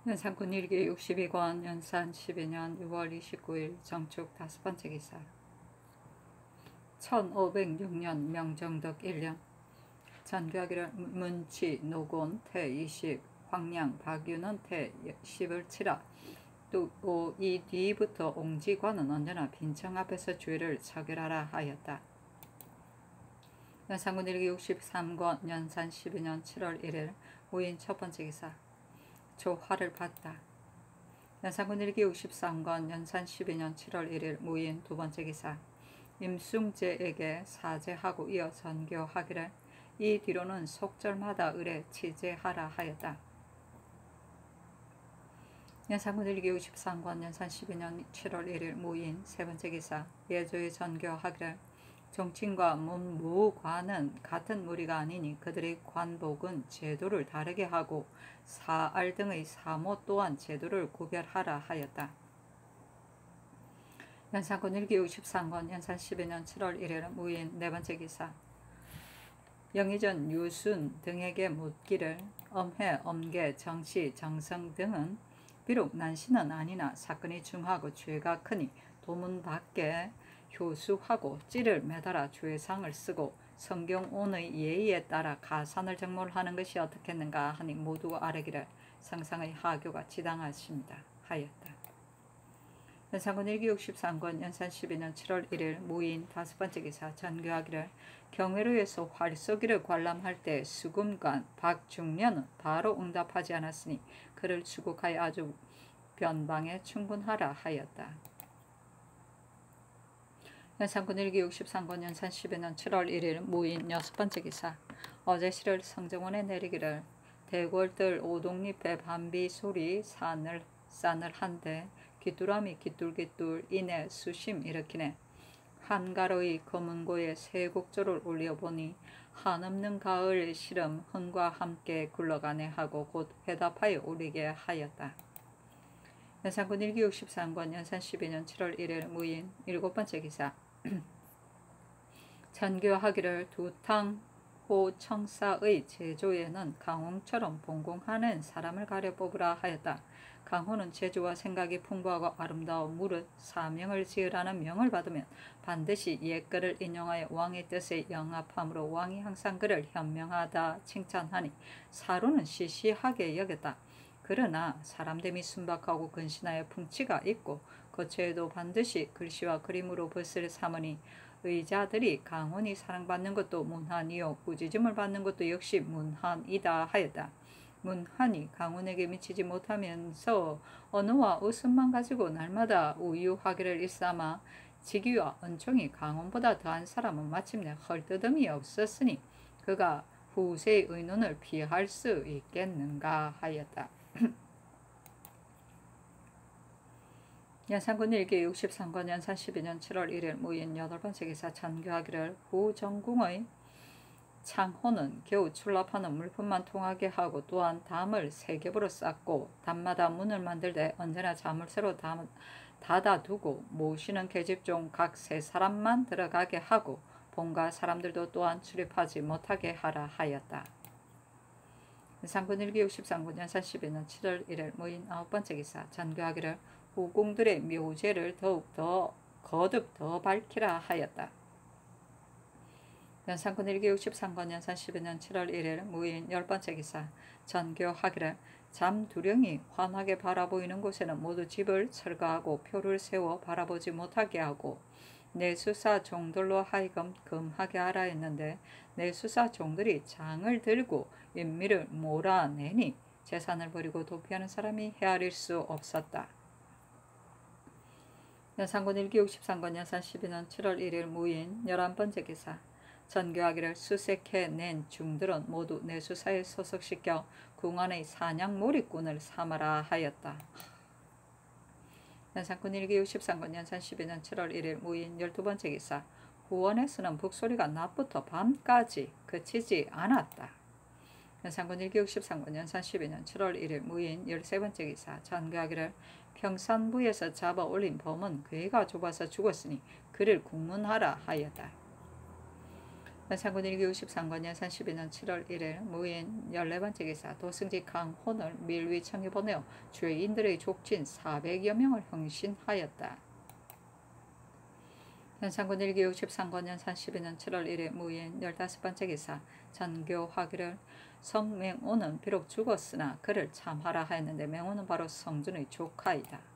연산군 1기 62권 연산 12년 6월 29일 정축 5번째 기사 1506년 명정덕 1년 전교하기를 문치 노곤 태 20, 황량 박윤원 태 10을 치라. 또 이 뒤부터 옹지관은 언제나 빈청 앞에서 주의를 처결하라 하였다. 연산군 1기 63권 연산 12년 7월 1일 무인 첫번째 기사 조화를 봤다. 연산군 1기 63권 연산 12년 7월 1일 무인 두번째 기사 임승재에게 사죄하고 이어 전교하기를 이 뒤로는 속절마다 의뢰 치제하라 하였다. 연산군 1기 63권 연산 12년 7월 1일 무인 세번째 기사 예조의 전교하기를 정치인과 문무관은 같은 무리가 아니니 그들의 관복은 제도를 다르게 하고 사알 등의 사모 또한 제도를 구별하라 하였다. 연산군 1기 63권 연산 12년 7월 1일 무인 네번째 기사 영의전 유순 등에게 묻기를 엄해, 엄계, 정시, 정성 등은 비록 난신은 아니나 사건이 중하고 죄가 크니 도문 밖에 효수하고 찌를 매달아 죄상을 쓰고 성경온의 예의에 따라 가산을 정몰하는 것이 어떻겠는가 하니 모두 아뢰기를 성상의 하교가 지당하십니다 하였다. 연산군 1기 63권 연산 12년 7월 1일 무인 다섯번째 기사 전교하기를 경회로에서 활쏘기를 관람할 때 수금관 박중련은 바로 응답하지 않았으니 그를 추국하여 아주 변방에 충분하라 하였다. 연산군 1기 63권 연산 12년 7월 1일 무인 여섯번째 기사 어제 시를 성정원에 내리기를 대궐들 오동잎에 밤비 소리 싸늘한데 귀뚜라미 귀뚤귀뚤 이내 수심 일으키네. 한가로이 검은고에 새곡조를 올려보니 한없는 가을 시름 흥과 함께 굴러가네 하고 곧 회답하여 오리게 하였다. 연산군 1기 63권 연산 12년 7월 1일 무인 일곱번째 기사 전교하기를 두탕호 청사의 제조에는 강홍처럼 봉공하는 사람을 가려 뽑으라 하였다. 강호는 재주와 생각이 풍부하고 아름다워 무릇 사명을 지으라는 명을 받으면 반드시 옛글을 인용하여 왕의 뜻에 영합함으로 왕이 항상 그를 현명하다 칭찬하니 사로는 시시하게 여겼다. 그러나 사람됨이 순박하고 근신하여 풍치가 있고 거처에도 반드시 글씨와 그림으로 붓을 삼으니 의자들이 강원이 사랑받는 것도 문한이요 꾸짖음을 받는 것도 역시 문한이다 하였다. 문한이 강원에게 미치지 못하면서 언어와 웃음만 가지고 날마다 우유하기를 일삼아 직위와 은총이 강원보다 더한 사람은 마침내 헐뜯음이 없었으니 그가 후세의 의논을 피할 수 있겠는가 하였다. 연산군 1기 63권 연산 12년 7월 1일 무인 8번째 기사 전교하기를 후정궁의 창호는 겨우 출납하는 물품만 통하게 하고 또한 담을 3겹으로 쌓고 담마다 문을 만들되 언제나 자물쇠로 닫아두고 모시는 계집종 각 3사람만 들어가게 하고 본가 사람들도 또한 출입하지 못하게 하라 하였다. 연산군 1기 63권 연산 12년 7월 1일 무인 9번째 기사 전교하기를 후궁들의 묘제를 거듭 더 밝히라 하였다. 연산군 1기 63권 연산 12년 7월 1일 무인 10번째 기사 전교하기를 잠두령이 환하게 바라보이는 곳에는 모두 집을 철거하고 표를 세워 바라보지 못하게 하고 내수사 종들로 하여금 금하게 하라 했는데 내수사 종들이 장을 들고 인미를 몰아내니 재산을 버리고 도피하는 사람이 헤아릴 수 없었다. 연산군 1기 63권 연산 12년 7월 1일 무인 11번째 기사 전교하기를 수색해낸 중들은 모두 내수사에 소속시켜 궁안의 사냥몰이꾼을 삼아라 하였다. 연산군 1기 63권 연산 12년 7월 1일 무인 12번째 기사 후원에서는 북소리가 낮부터 밤까지 그치지 않았다. 연산군 1기 63권 연산 12년 7월 1일 무인 13번째 기사 전교하기를 평산부에서 잡아 올린 범은 괴가 좁아서 죽었으니 그를 국문하라 하였다. 연산군 1기 63권 연산 12년 7월 1일 무인 14번째 기사 도승지 강혼을 밀위 청에 보내어 죄인들의 족친 400여 명을 형신하였다. 연산군 1기 63권 연산 12년 7월 1일 무인 15번째 기사 전교하기를 성맹오는 비록 죽었으나 그를 참하라 하였는데 맹오는 바로 성준의 조카이다.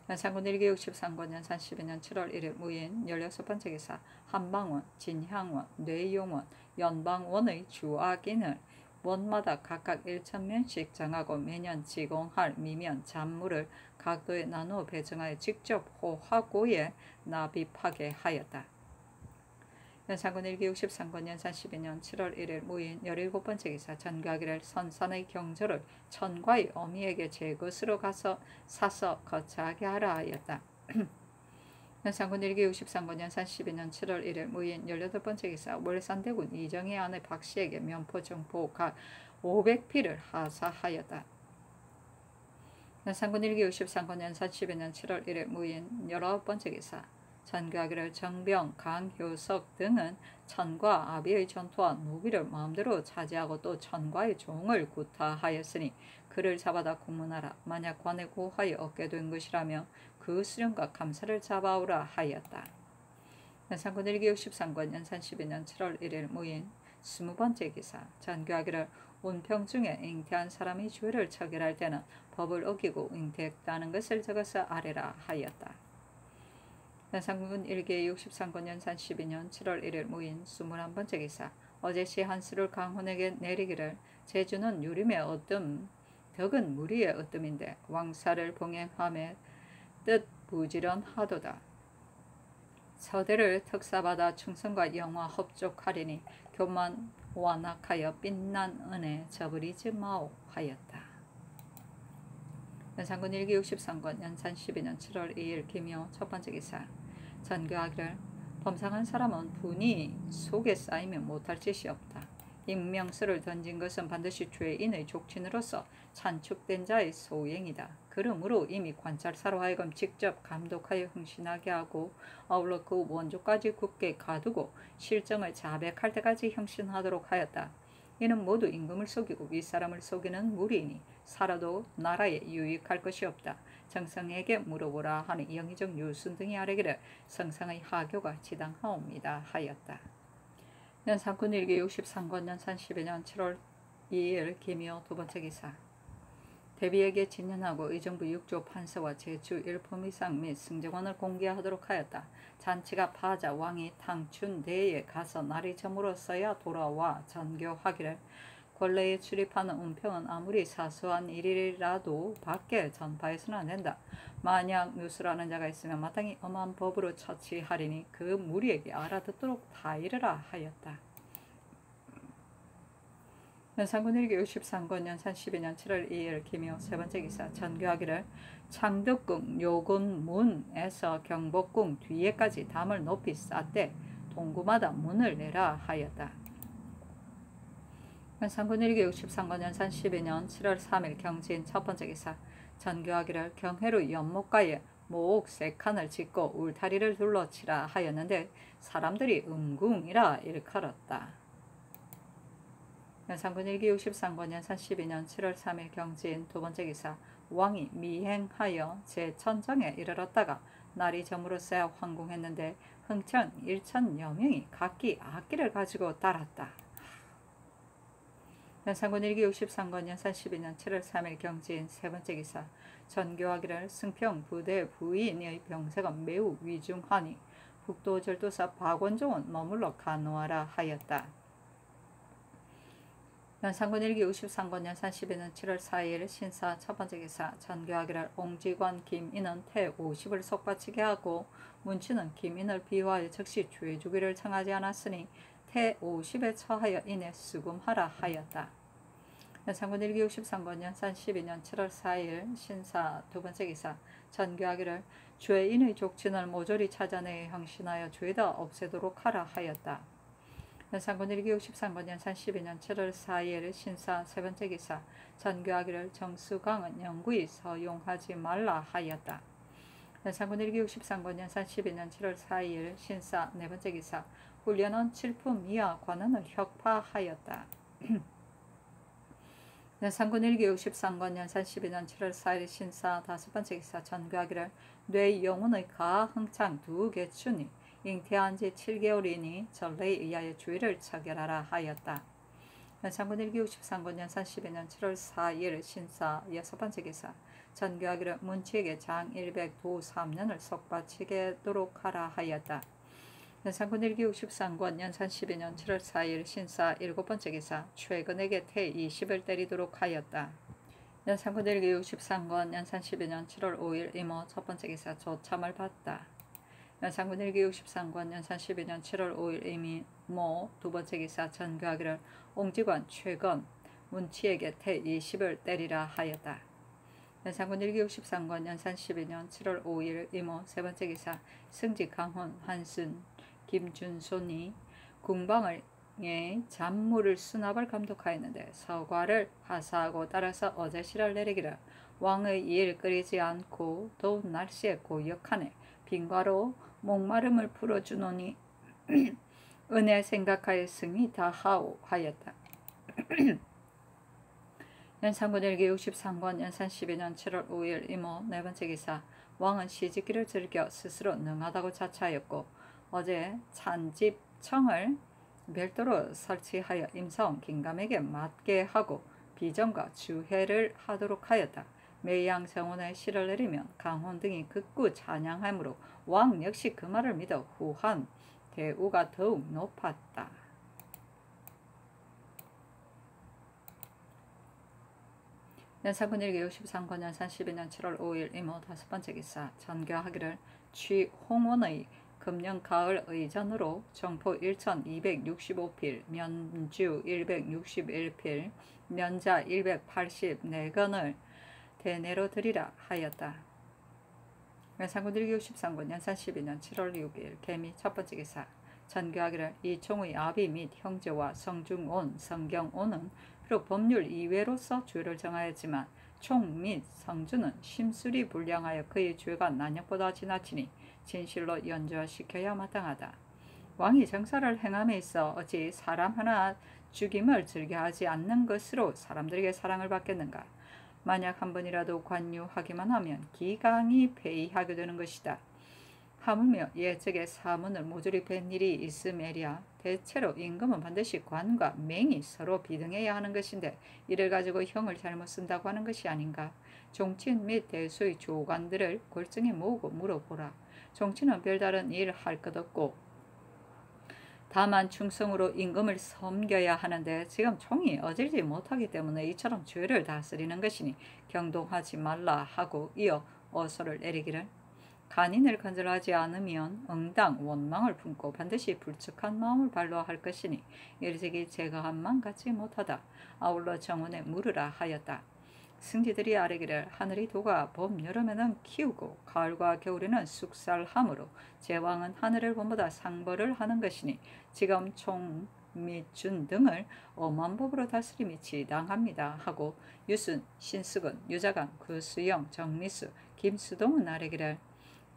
연산군 1기 63권 연산 12년 7월 1일 무인 16번째 기사 한방원, 진향원, 뇌용원, 연방원의 주악인을 원마다 각각 1,000면씩 정하고 매년 지공할 미면 잔물을 각도에 나누어 배정하여 직접 호화고에 납입하게 하였다. 연산군 1기 63권 연산 12년 7월 1일 무인 17번째 기사 전교하기를 선산의 경조를 천과의 어미에게 제 것으로 가서 사서 거처하게 하라 하였다. 연산군 1기 63권 연산 12년 7월 1일 무인 18번째 기사 월산대군 이정희 아내 박씨에게 면포 정포 각 500피를 하사하였다. 연산군 1기 63권 연산 12년 7월 1일 무인 19번째 기사 전교하기를 정병, 강효석 등은 천과 아비의 전투와 노비를 마음대로 차지하고 또 천과의 종을 구타하였으니 그를 잡아다 고문하라. 만약 관에 고하여 얻게 된 것이라며 그 수령과 감사를 잡아오라 하였다. 연산군 1기 63권 연산 12년 7월 1일 무인 20번째 기사 전교하기를 운평 중에 잉태한 사람이 죄를 처결할 때는 법을 어기고 잉태했다는 것을 적어서 아래라 하였다. 연산군 1기 63권 연산 12년 7월 1일 무인 21번째 기사 어제시 한수를 강훈에게 내리기를 제주는 유림의 어뜸 덕은 무리의 어뜸인데 왕사를 봉행함에 뜻 부지런하도다. 서대를 특사받아 충성과 영화 협족하리니 교만 완악하여 빛난 은혜 저버리지 마오 하였다. 연산군 1기 63권 연산 12년 7월 2일 김효 첫번째 기사 전교하기를 범상한 사람은 분이 속에 쌓이면 못할 짓이 없다. 임명서를 던진 것은 반드시 죄인의 족친으로서 찬축된 자의 소행이다. 그러므로 이미 관찰사로 하여금 직접 감독하여 형신하게 하고 아울러 그 원조까지 굳게 가두고 실정을 자백할 때까지 형신하도록 하였다. 이는 모두 임금을 속이고 윗사람을 속이는 무리이니 살아도 나라에 유익할 것이 없다. 정성에게 물어보라 하는 영의정 유순 등이 아뢰기를 성상의 하교가 지당하옵니다 하였다. 연산군 1기 63권 연산 12년 7월 2일 김효 두번째 기사 대비에게 진연하고 의정부 6조 판서와 제주 1품 이상 및 승정원을 공개하도록 하였다. 잔치가 파자 왕이 탕춘대에 가서 날이 저물었어야 돌아와 전교하기를 권례에 출입하는 운평은 아무리 사소한 일이라도 밖에 전파해서는 안 된다. 만약 누수라는 자가 있으면 마땅히 엄한 법으로 처치하리니 그 무리에게 알아듣도록 다 이르라 하였다. 연산군 1기 63권 연산 12년 7월 2일 김효 세번째 기사 전교하기를 창덕궁 요군문에서 경복궁 뒤에까지 담을 높이 쌓되 동구마다 문을 내라 하였다. 연산군 1기 63권 연산 12년 7월 3일 경진 첫번째 기사 전교하기를 경회로 연못가에 모옥 3칸을 짓고 울타리를 둘러치라 하였는데 사람들이 음궁이라 일컬었다. 연산군 1기 63권 연산 12년 7월 3일 경진 두번째 기사 왕이 미행하여 제천정에 이르렀다가 날이 저물었어야 황궁했는데 흥천 1,000여 명이 각기 악기를 가지고 따랐다. 연산군 1기 63권 연산 12년 7월 3일 경진 세번째 기사 전교하기를 승평 부대 부인의 병세가 매우 위중하니 북도 절도사 박원종은 머물러 간호하라 하였다. 연산군 1기 63권 연산 12년 7월 4일 신사 첫번째 기사 전교하기를 옹지관 김인은 태 50을 속바치게 하고 문치는 김인을 비호하여 즉시 죄주기를 청하지 않았으니 태 50에 처하여 인해 수금하라 하였다. 연산군 1기 63권 연산 12년 7월 4일 신사 두번째 기사 전교하기를 죄인의 족친을 모조리 찾아내 형신하여 죄다 없애도록 하라 하였다. 연산군 1기 63권 연산 12년 7월 4일 신사 세번째 기사 전교하기를 정수강은 영구히 서용하지 말라 하였다. 연산군 1기 63권 연산 12년 7월 4일 신사 네 번째 기사 훈련원 칠품 이하 관원을 혁파하였다. 연산군 1기 63권 연산 12년 7월 4일 신사 다섯 번째 기사 전교하기를 뇌 영혼의 가 흥창 두 개춘이 잉태한 지 7개월이니 전례에 의하여 주의를 처결하라 하였다. 연산군 1기 63권 연산 12년 7월 4일 신사 여섯 번째 기사 전교하기를 문치에게 장 100 도 3년을 속바치게도록 하라 하였다. 연산군 1기 63권 연산 12년 7월 4일 신사 일곱 번째 기사 최근에게 태 20을 때리도록 하였다. 연산군 1기 63권 연산 12년 7월 5일 이모 첫 번째 기사 조참을 받다. 연산군 1기 63권 연산 12년 7월 5일 이모 두 번째 기사 전교하기를 옹지관 최건 문치에게 태 20을 때리라 하였다. 연산군 1기 63권 연산 12년 7월 5일 이모 세 번째 기사 승지 강훈 한순 김준손이 궁방의 잔물을 수납을 감독하였는데 서과를 하사하고 따라서 어제시를 내리기를 왕의 일 끓이지 않고 더운 날씨에 고역하네 빈과로 목마름을 풀어주노니 은혜 생각하여 승이 다하오 하였다. 연산군 1기 63권 연산 12년 7월 5일 이모 네 번째 기사 왕은 시집기를 즐겨 스스로 능하다고 자처하였고 어제 찬집청을 별도로 설치하여 임사원 김감에게 맡게 하고 비전과 주회를 하도록 하였다. 매양 정원에 시를 내리면 강혼 등이 극구 찬양하므로 왕 역시 그 말을 믿어 후한 대우가 더욱 높았다. 연산군 1기 63권 연산 12년 7월 5일 이모 다섯 번째 기사 전교하기를 취홍원의 금년 가을 의전으로 정포 1265필, 면주 161필, 면자 184건을 대내로 드리라 하였다. 연산군 1기 63권 연산 12년 7월 6일 개미 첫 번째 기사 전교하기를 이총의 아비 및 형제와 성중온, 성경온은 비록 법률 이외로서 죄를 정하였지만 총 및 성주는 심술이 불량하여 그의 죄가 난역보다 지나치니 진실로 연주시켜야 마땅하다. 왕이 정사를 행함에 있어 어찌 사람 하나 죽임을 즐겨하지 않는 것으로 사람들에게 사랑을 받겠는가. 만약 한 번이라도 관유하기만 하면 기강이 폐위하게 되는 것이다. 하물며 예적의 사문을 모조리 뵌 일이 있음에랴 대체로 임금은 반드시 관과 맹이 서로 비등해야 하는 것인데 이를 가지고 형을 잘못 쓴다고 하는 것이 아닌가. 종친 및 대수의 조관들을 골정에 모으고 물어보라. 종친은 별다른 일 할 것 없고 다만 충성으로 임금을 섬겨야 하는데 지금 총이 어질지 못하기 때문에 이처럼 죄를 다스리는 것이니 경동하지 말라 하고 이어 어소를 내리기를 간인을 건절하지 않으면 응당 원망을 품고 반드시 불측한 마음을 발로할 것이니 일찍이 제거함만 갖지 못하다. 아울러 정원에 물으라 하였다. 승지들이 아뢰기를 하늘이 도가 봄 여름에는 키우고 가을과 겨울에는 숙살하므로 제왕은 하늘을 봄보다 상벌을 하는 것이니 지금 총 및 준 등을 엄한 법으로 다스림이 지당합니다 하고 유순, 신숙은, 유자강, 구수영, 정미수, 김수동은 아뢰기를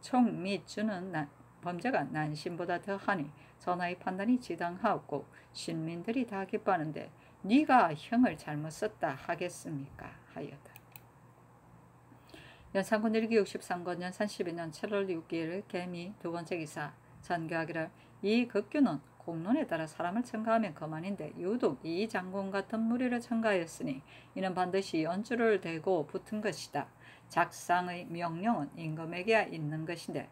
총 및 주는 범죄가 난신보다 더하니 전하의 판단이 지당하옵고 신민들이 다 기뻐하는데 네가 형을 잘못 썼다 하겠습니까 하였다. 연산군 1기 63권 연산 12년 7월 6일 개미 두 번째 기사 전교하기를 이 극규는 공론에 따라 사람을 첨가하면 그만인데 유독 이 장군 같은 무리를 첨가하였으니 이는 반드시 연주를 대고 붙은 것이다. 작상의 명령은 임금에게 있는 것인데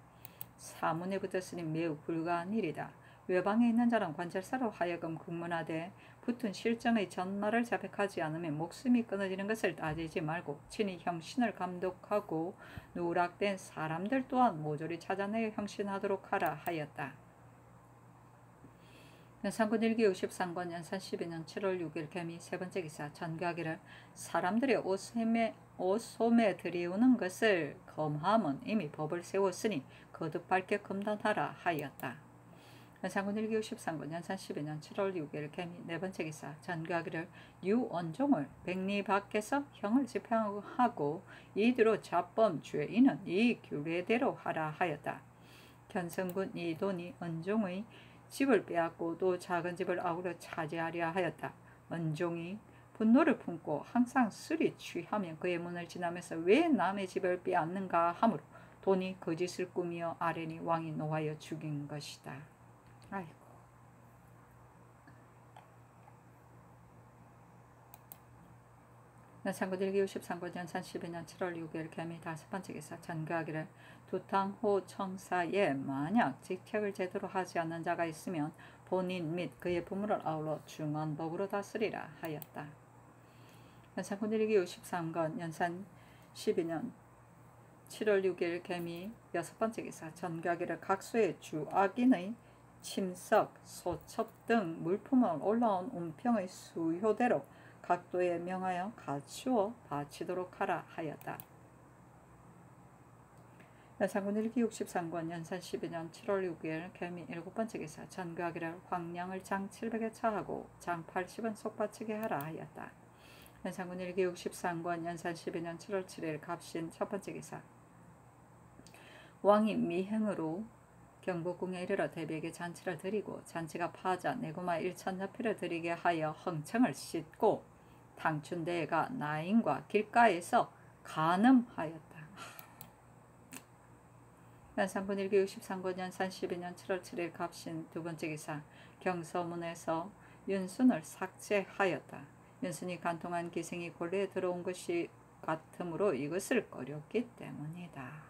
사문에 붙었으니 매우 불가한 일이다. 외방에 있는 자는 관절사로 하여금 국문하되 붙은 실정의 전말을 자백하지 않으면 목숨이 끊어지는 것을 따지지 말고 친히 형신을 감독하고 누락된 사람들 또한 모조리 찾아내어 형신하도록 하라 하였다. 연산군 1기 53권 연산 12년 7월 6일 개미 세 번째 기사 전교하기를 사람들의 옷소매 들이우는 것을 검함은 이미 법을 세웠으니 거듭 밝게 검단하라 하였다. 연산군 1기 63군 연산 12년 7월 6일 개미 네 번째 기사 전교하기를 유원종을 백리 밖에서 형을 집행하고 이대로 자범 죄인은 이 규례대로 하라 하였다. 견성군 이돈이 원종의 집을 빼앗고 또 작은 집을 아우러 차지하려 하였다. 원종이 분노를 품고 항상 술이 취하면 그의 문을 지나면서 왜 남의 집을 빼앗는가 하므로 돈이 거짓을 꾸미어 아뢰니 왕이 노하여 죽인 것이다. 아이고. 연산군 1기 63군 연산 12년 7월 6일 개미 다섯 번째 기사 전교하기를 두탕호 청사에 만약 직책을 제대로 하지 않는 자가 있으면 본인 및 그의 부모를 아울러 중언법으로 다스리라 하였다. 연산군 1기 63군 연산 12년 7월 6일 개미 여섯 번째 기사 전교하기를 각수의 주악인의 침석, 소첩 등 물품을 올라온 운평의 수효대로 각도에 명하여 갖추어 바치도록 하라 하였다. 연산군 1기 63권 연산 12년 7월 6일 개미 일곱 번째 기사 전교하기를 황량을 장 700에 차하고 장 80은 속바치게 하라 하였다. 연산군 1기 63권 연산 12년 7월 7일 갑신 첫 번째 기사 왕이 미행으로 경복궁에 이르러 대비에게 잔치를 드리고 잔치가 파하자 내고마 1,000여필을 드리게 하여 흥청을 씻고 당춘대가 나인과 길가에서 간음하였다. 연산군 1기 63권 연산 12년 7월 7일 갑신 두 번째 기사 경서문에서 윤순을 삭제하였다. 윤순이 간통한 기생이 곤례에 들어온 것이 같으므로 이것을 꺼렸기 때문이다.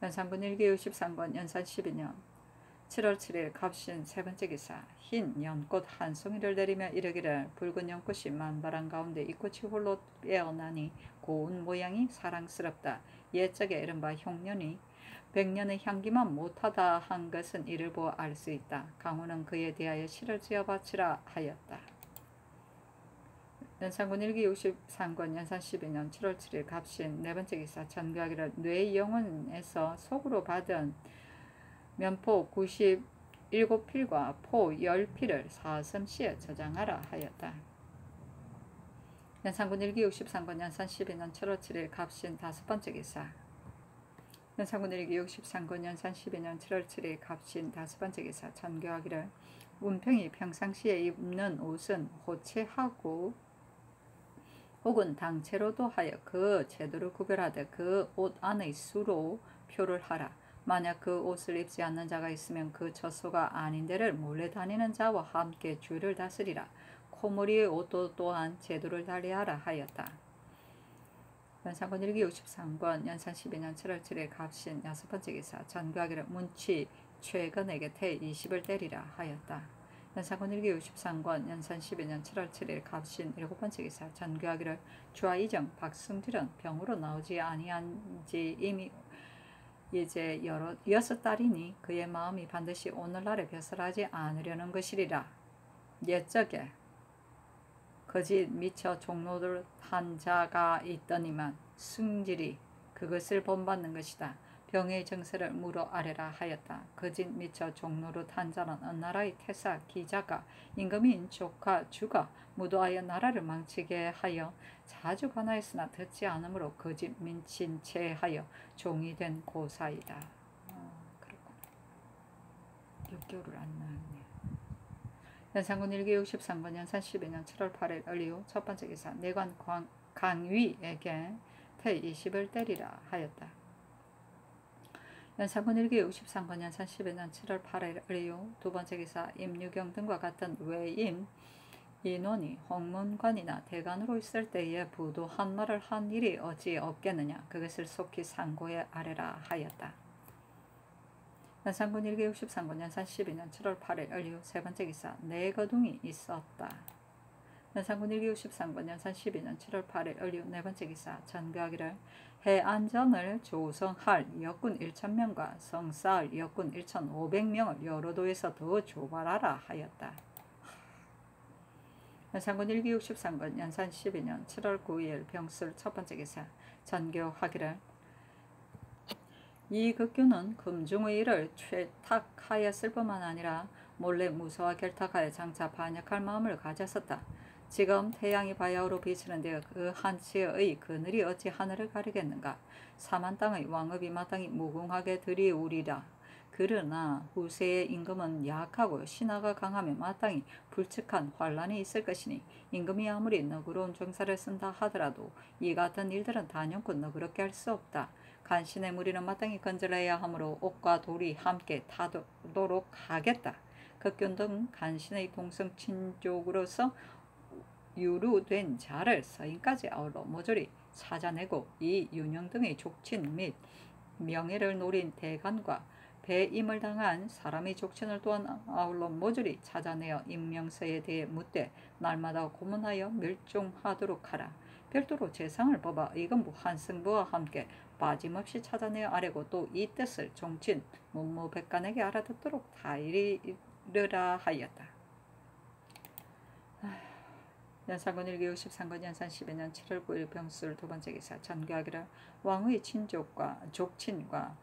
연산군 1기 63권 연산 12년 7월 7일 갑신 세 번째 기사 흰 연꽃 한 송이를 내리며 이르기를 붉은 연꽃이 만발한 가운데 이 꽃이 홀로 빼어나니 고운 모양이 사랑스럽다. 옛적에 이른바 흉년이 백년의 향기만 못하다 한 것은 이를 보아 알 수 있다. 강호는 그에 대하여 시를 지어 바치라 하였다. 연산군 1기 63권 연산 12년 7월 7일 갑신 네 번째 기사 전교하기를 뇌영혼에서 속으로 받은 면포 97필과 포 10필을 사슴시에 저장하라 하였다. 연산군 1기 63권 연산 12년 7월 7일 갑신 다섯 번째 기사 연산군 1기 63권 연산 12년 7월 7일 갑신 다섯 번째 기사 전교하기를 운평이 평상시에 입는 옷은 호체하고 혹은 당체로도 하여 그 제도를 구별하되 그 옷 안의 수로 표를 하라. 만약 그 옷을 입지 않는 자가 있으면 그 젖소가 아닌 데를 몰래 다니는 자와 함께 주를 다스리라. 코머리의 옷도 또한 제도를 달리하라 하였다. 연산군 1기 63권 연산 12년 7월 7일 갑신 여섯 번째 기사 전교하기를 문치 최근에게 태 20을 때리라 하였다. 연산군 1기 63권 연산 12년 7월 7일 갑신 일곱 번째 기사 전교하기를 주하이정 박승필은 병으로 나오지 아니한 지 이미 이제 여섯 달이니 그의 마음이 반드시 오늘날에 벼슬하지 않으려는 것이리라. 옛적에 거짓 미처 종로를 탄 자가 있더니만 승질이 그것을 본받는 것이다. 병의 증세를 물어 아래라 하였다. 거짓 미처 종로로 탄 자는 어느 나라의 태사 기자가 임금인 조카 주가 무도하여 나라를 망치게 하여 자주 관하였으나 듣지 않으므로 거짓 민친 채 하여 종이 된 고사이다. 그렇구나. 6개월을 안 나왔네. 연산군 1기 63권 연산 12년 7월 8일 을리오 첫 번째 기사 내관 강위에게 태 20을 때리라 하였다. 연산군 1기 63권 연산 12년 7월 8일 을리오 두 번째 기사 임유경 등과 같은 외임 인원이 홍문관이나 대관으로 있을 때에 부도 한 말을 한 일이 어찌 없겠느냐. 그것을 속히 상고에 아뢰라 하였다. 연산군 1기 63권 연산 12년 7월 8일 을리오 세 번째 기사 내거둥이 있었다. 연산군 1기 63권 연산 12년 7월 8일 을리오 네 번째 기사 전교하기를 해안전을 조성할 역군 1,000명과 성쌓을 역군 1,500명을 여러 도에서 더 조발하라 하였다. 연산군 1기 63권 연산 12년 7월 9일 병술 첫 번째 기사 전교하기를 이 극규는 금중의 일을 채탁하였을 뿐만 아니라 몰래 무서와 결탁하여 장차 반역할 마음을 가졌었다. 지금 태양이 바야흐로 비치는데 그 한치의 그늘이 어찌 하늘을 가리겠는가. 사만 땅의 왕업이 마땅히 무궁하게 들이우리라. 그러나 후세의 임금은 약하고 신하가 강하며 마땅히 불측한 환란이 있을 것이니 임금이 아무리 너그러운 정사를 쓴다 하더라도 이 같은 일들은 단연코 너그럽게 할 수 없다. 간신의 무리는 마땅히 건절해야 하므로 옥과 돌이 함께 타도록 하겠다. 극균 등 간신의 동성 친족으로서 유루된 자를 서인까지 아울러 모조리 찾아내고 이 윤영 등의 족친 및 명예를 노린 대간과 배임을 당한 사람의 족친을 또한 아울러 모조리 찾아내어 임명서에 대해 묻되 날마다 고문하여 멸종하도록 하라. 별도로 재상을 뽑아 의금부 한승부와 함께 빠짐없이 찾아내어 아래고 또 이 뜻을 종친 문무백관에게 알아듣도록 다 이르라 하였다. 연산군 1기 63권 연산 12년 7월 9일 병술 두 번째 기사 전교하기를 왕의 족친과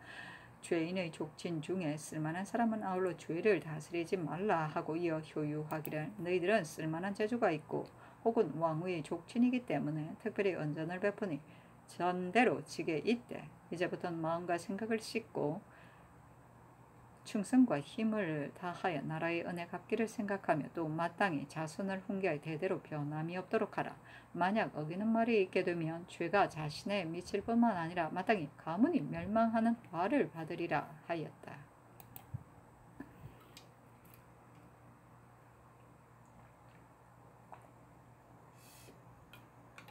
죄인의 족친 중에 쓸만한 사람은 아울러 죄를 다스리지 말라 하고 이어 효유하기를 너희들은 쓸만한 재주가 있고 혹은 왕의 족친이기 때문에 특별히 언전을 베푸니 전대로 지게 있되 이제부터는 마음과 생각을 씻고 충성과 힘을 다하여 나라의 은혜 갚기를 생각하며 또 마땅히 자손을 훈계하여 대대로 변함이 없도록 하라. 만약 어기는 말이 있게 되면 죄가 자신에 미칠 뿐만 아니라 마땅히 가문이 멸망하는 화를 받으리라 하였다.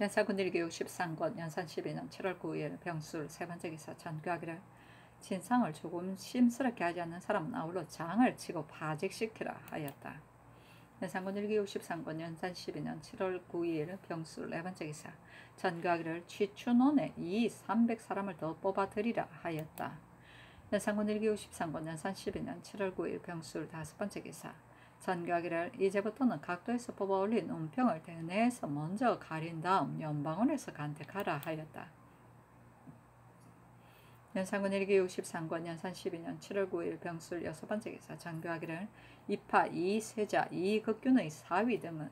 연산군 1기 63권 연산 12년 7월 9일 병술 세 번째 기사 전교하기를 진상을 조금 심스럽게 하지 않는 사람은 아울러 장을 치고 파직시키라 하였다. 연산군 1기 63권 연산 12년 7월 9일 병술 네 번째 기사 전교하기를 취춘원에 이 300사람을 더 뽑아들이라 하였다. 연산군 1기 63권 연산 12년 7월 9일 병술 다섯 번째 기사 전교하기를 이제부터는 각도에서 뽑아 올린 운평을 대내에서 먼저 가린 다음 연방원에서 간택하라 하였다. 연산군 1기 63권 연산 12년 7월 9일 병술 여섯 번째 기사 전교하기를 이파, 이세자, 이극균의 사위 등은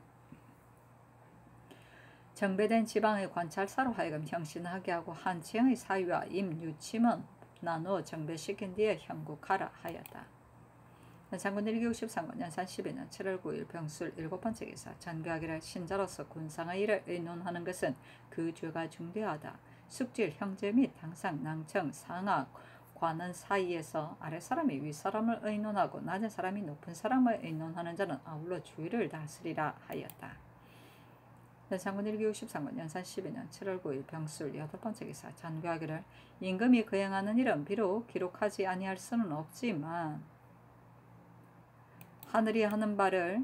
정배된 지방의 관찰사로 하여금 형신하게 하고 한치영의 사위와 임유침은 나누어 정배시킨 뒤에 형국하라 하였다. 연산군 1기 63권 연산 12년 7월 9일 병술 일곱 번째 기사 전교하기를 신자로서 군상의 일을 의논하는 것은 그 죄가 중대하다. 숙질, 형제 및 당상, 낭청, 상하, 관원 사이에서 아랫사람이 윗사람을 의논하고 낮은 사람이 높은 사람을 의논하는 자는 아울러 주의를 다스리라 하였다. 연산군 1기 63권 연산 12년 7월 9일 병술 여덟 번째 기사 전교하기를 임금이 거행하는 일은 비록 기록하지 아니할 수는 없지만 하늘이 하는 바를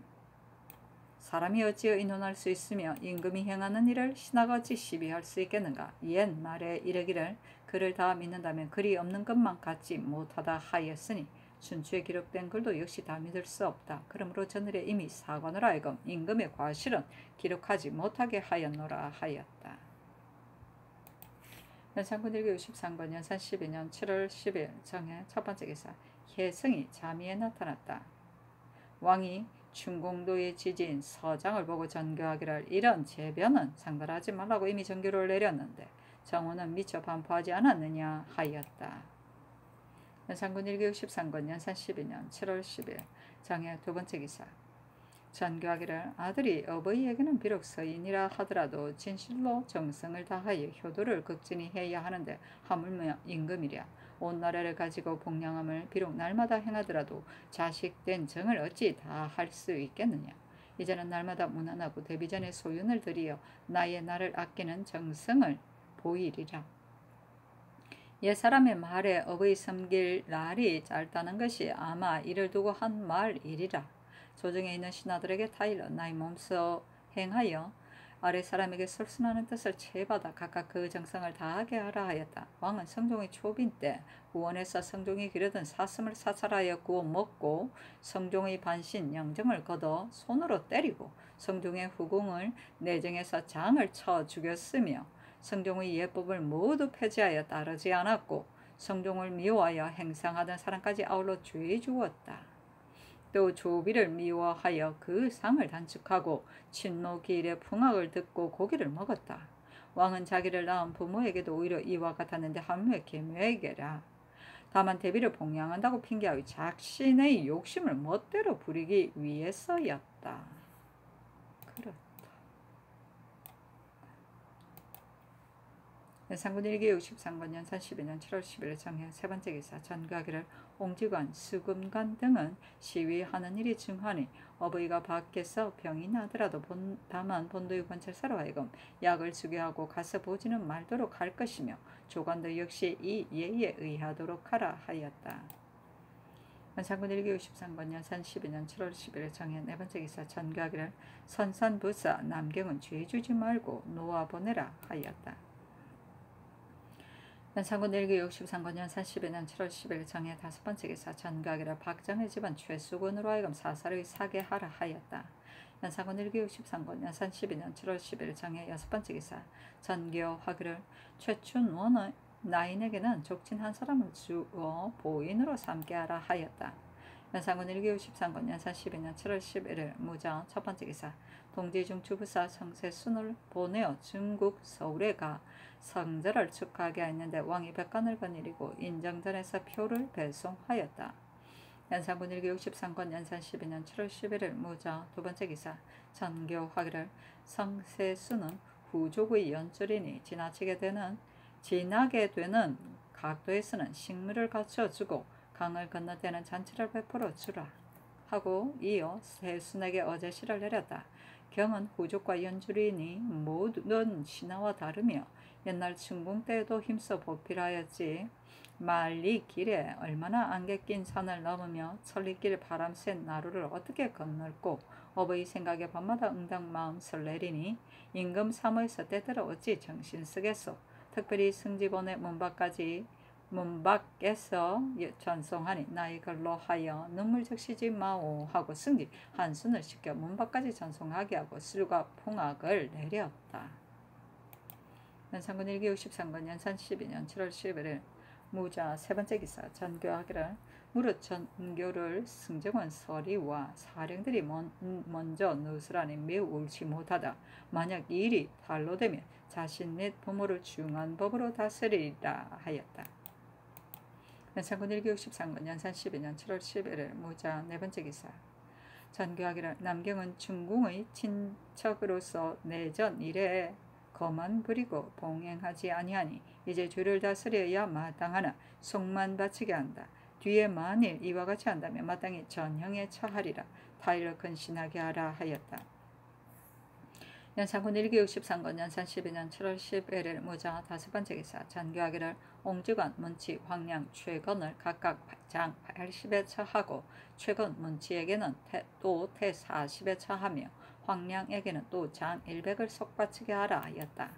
사람이 어찌 의논할 수 있으며 임금이 행하는 일을 신하가 어찌 시비할 수 있겠는가. 옛 말에 이르기를 글을 다 믿는다면 글이 없는 것만 갖지 못하다 하였으니 춘추에 기록된 글도 역시 다 믿을 수 없다. 그러므로 저늘에 이미 사관으로 하여금 임금의 과실은 기록하지 못하게 하였노라 하였다. 연산군 1기 63권 연산 12년 7월 10일 정해 첫 번째 기사 혜성이 잠이에 나타났다. 왕이 춘공도의 지지인 서장을 보고 전교하기를 이런 재변은 상달하지 말라고 이미 전교를 내렸는데 정우는 미처 반포하지 않았느냐 하였다. 연산군 1기 63권 연산 12년 7월 10일 정해 두 번째 기사 전교하기를 아들이 어버이에게는 비록 서인이라 하더라도 진실로 정성을 다하여 효도를 극진히 해야 하는데 하물며 임금이랴. 온 나라를 가지고 복량함을 비록 날마다 행하더라도 자식된 정을 어찌 다 할 수 있겠느냐. 이제는 날마다 무난하고 데뷔전에 소윤을 들이어 나의 나를 아끼는 정성을 보이리라. 옛사람의 말에 어버이 섬길 날이 짧다는 것이 아마 이를 두고 한 말이리라. 조정에 있는 신하들에게 타일러 나의 몸소 행하여 아랫사람에게 설순하는 뜻을 체받아 각각 그 정성을 다하게 하라 하였다. 왕은 성종의 초빈 때 우원에서 성종이 기르던 사슴을 사살하여 구워 먹고 성종의 반신 영정을 걷어 손으로 때리고 성종의 후궁을 내정해서 장을 쳐 죽였으며 성종의 예법을 모두 폐지하여 따르지 않았고 성종을 미워하여 행상하던 사람까지 아울러 죄 주었다. 또 조비를 미워하여 그 상을 단축하고 친노기일의 풍악을 듣고 고기를 먹었다. 왕은 자기를 낳은 부모에게도 오히려 이와 같았는데 하물며 계묘에게라. 다만 대비를 봉양한다고 핑계하여 자신의 욕심을 멋대로 부리기 위해서였다. 그렇다. 연산군 1기 63권 연산 12년 7월 10일 정해 세 번째 기사 전가기를 옹지관, 수금관 등은 시위하는 일이 증하니 어버이가 밖에서 병이 나더라도 다만 본도의 관찰사로 하여금 약을 주게 하고 가서 보지는 말도록 할 것이며 조관도 역시 이 예의에 의하도록 하라 하였다. 연산군 1기 63권 연산 12년 7월 10일 정해 네 번째 기사 전가기를 선산부사 남경은 죄 주지 말고 놓아보내라 하였다. 연산군 1기 63권 연산 12년 7월 10일 정해 다섯 번째 기사 전가기를 박정의 집안 최수군으로 하여금 사사를 사게 하라 하였다. 연산군 1기 63권 연산 12년 7월 10일 정해 여섯 번째 기사 전교하기를 최춘원의 나인에게는 족친 한 사람을 주어 보인으로 삼게 하라 하였다. 연산군 1기 63권 연산 12년 7월 11일 무장 첫 번째 기사 동지중 주부사 성세순을 보내어 중국 서울에 가 성절을 축하하게 했는데 왕이 백관을 거느리고 인정전에서 표를 배송하였다. 연산군 1기 63권 연산 12년 7월 11일 무장 두 번째 기사 전교하기를 성세순은 후족의 연줄이니 지나게 되는 각도에서는 식물을 갖춰주고 강을 건너때는 잔치를 베풀어 주라 하고 이어 세순에게 어제 시를 내렸다. 경은 후족과 연줄이니 모든 신하와 다르며 옛날 춘궁 때에도 힘써 보필하였지 말리 길에 얼마나 안개 낀 산을 넘으며 천리길 바람 센 나루를 어떻게 건널고 어버이 생각에 밤마다 응당 마음 설레리니 임금 사무에서 때때로 어찌 정신 쓰겠소. 특별히 승지본의 문밖에서 전송하니 나의 글로 하여 눈물 적시지 마오 하고 승지 한순을 시켜 문밖까지 전송하게 하고 술과 풍악을 내렸다. 연산군 1기 63권 연산 12년 7월 11일 무자 세 번째 기사 전교하기를 무릇 전교를 승정원 서리와 사령들이 먼저 누스라니 매우 옳지 못하다. 만약 이 일이 단로되면 자신 및 부모를 중한 법으로 다스리리라 하였다. 연산군 1기 63권 연산 12년 7월 11일 무자 네 번째 기사 전교하기를 남경은 중궁의 친척으로서 내전 이래에 거만 부리고 봉행하지 아니하니 이제 주를 다스려야 마땅하나 속만 바치게 한다. 뒤에 만일 이와 같이 한다면 마땅히 전형에 처하리라. 타일러 근신하게 하라 하였다. 연산군 1기 63권 연산 12년 7월 11일 무자 다섯 번째 기사 전교하기를 옹주관 문치 황량 최건을 각각 장 80에 처하고 최건 문치에게는 또 태 40에 처하며 황량에게는 또 장 100을 속바치게 하라 하였다.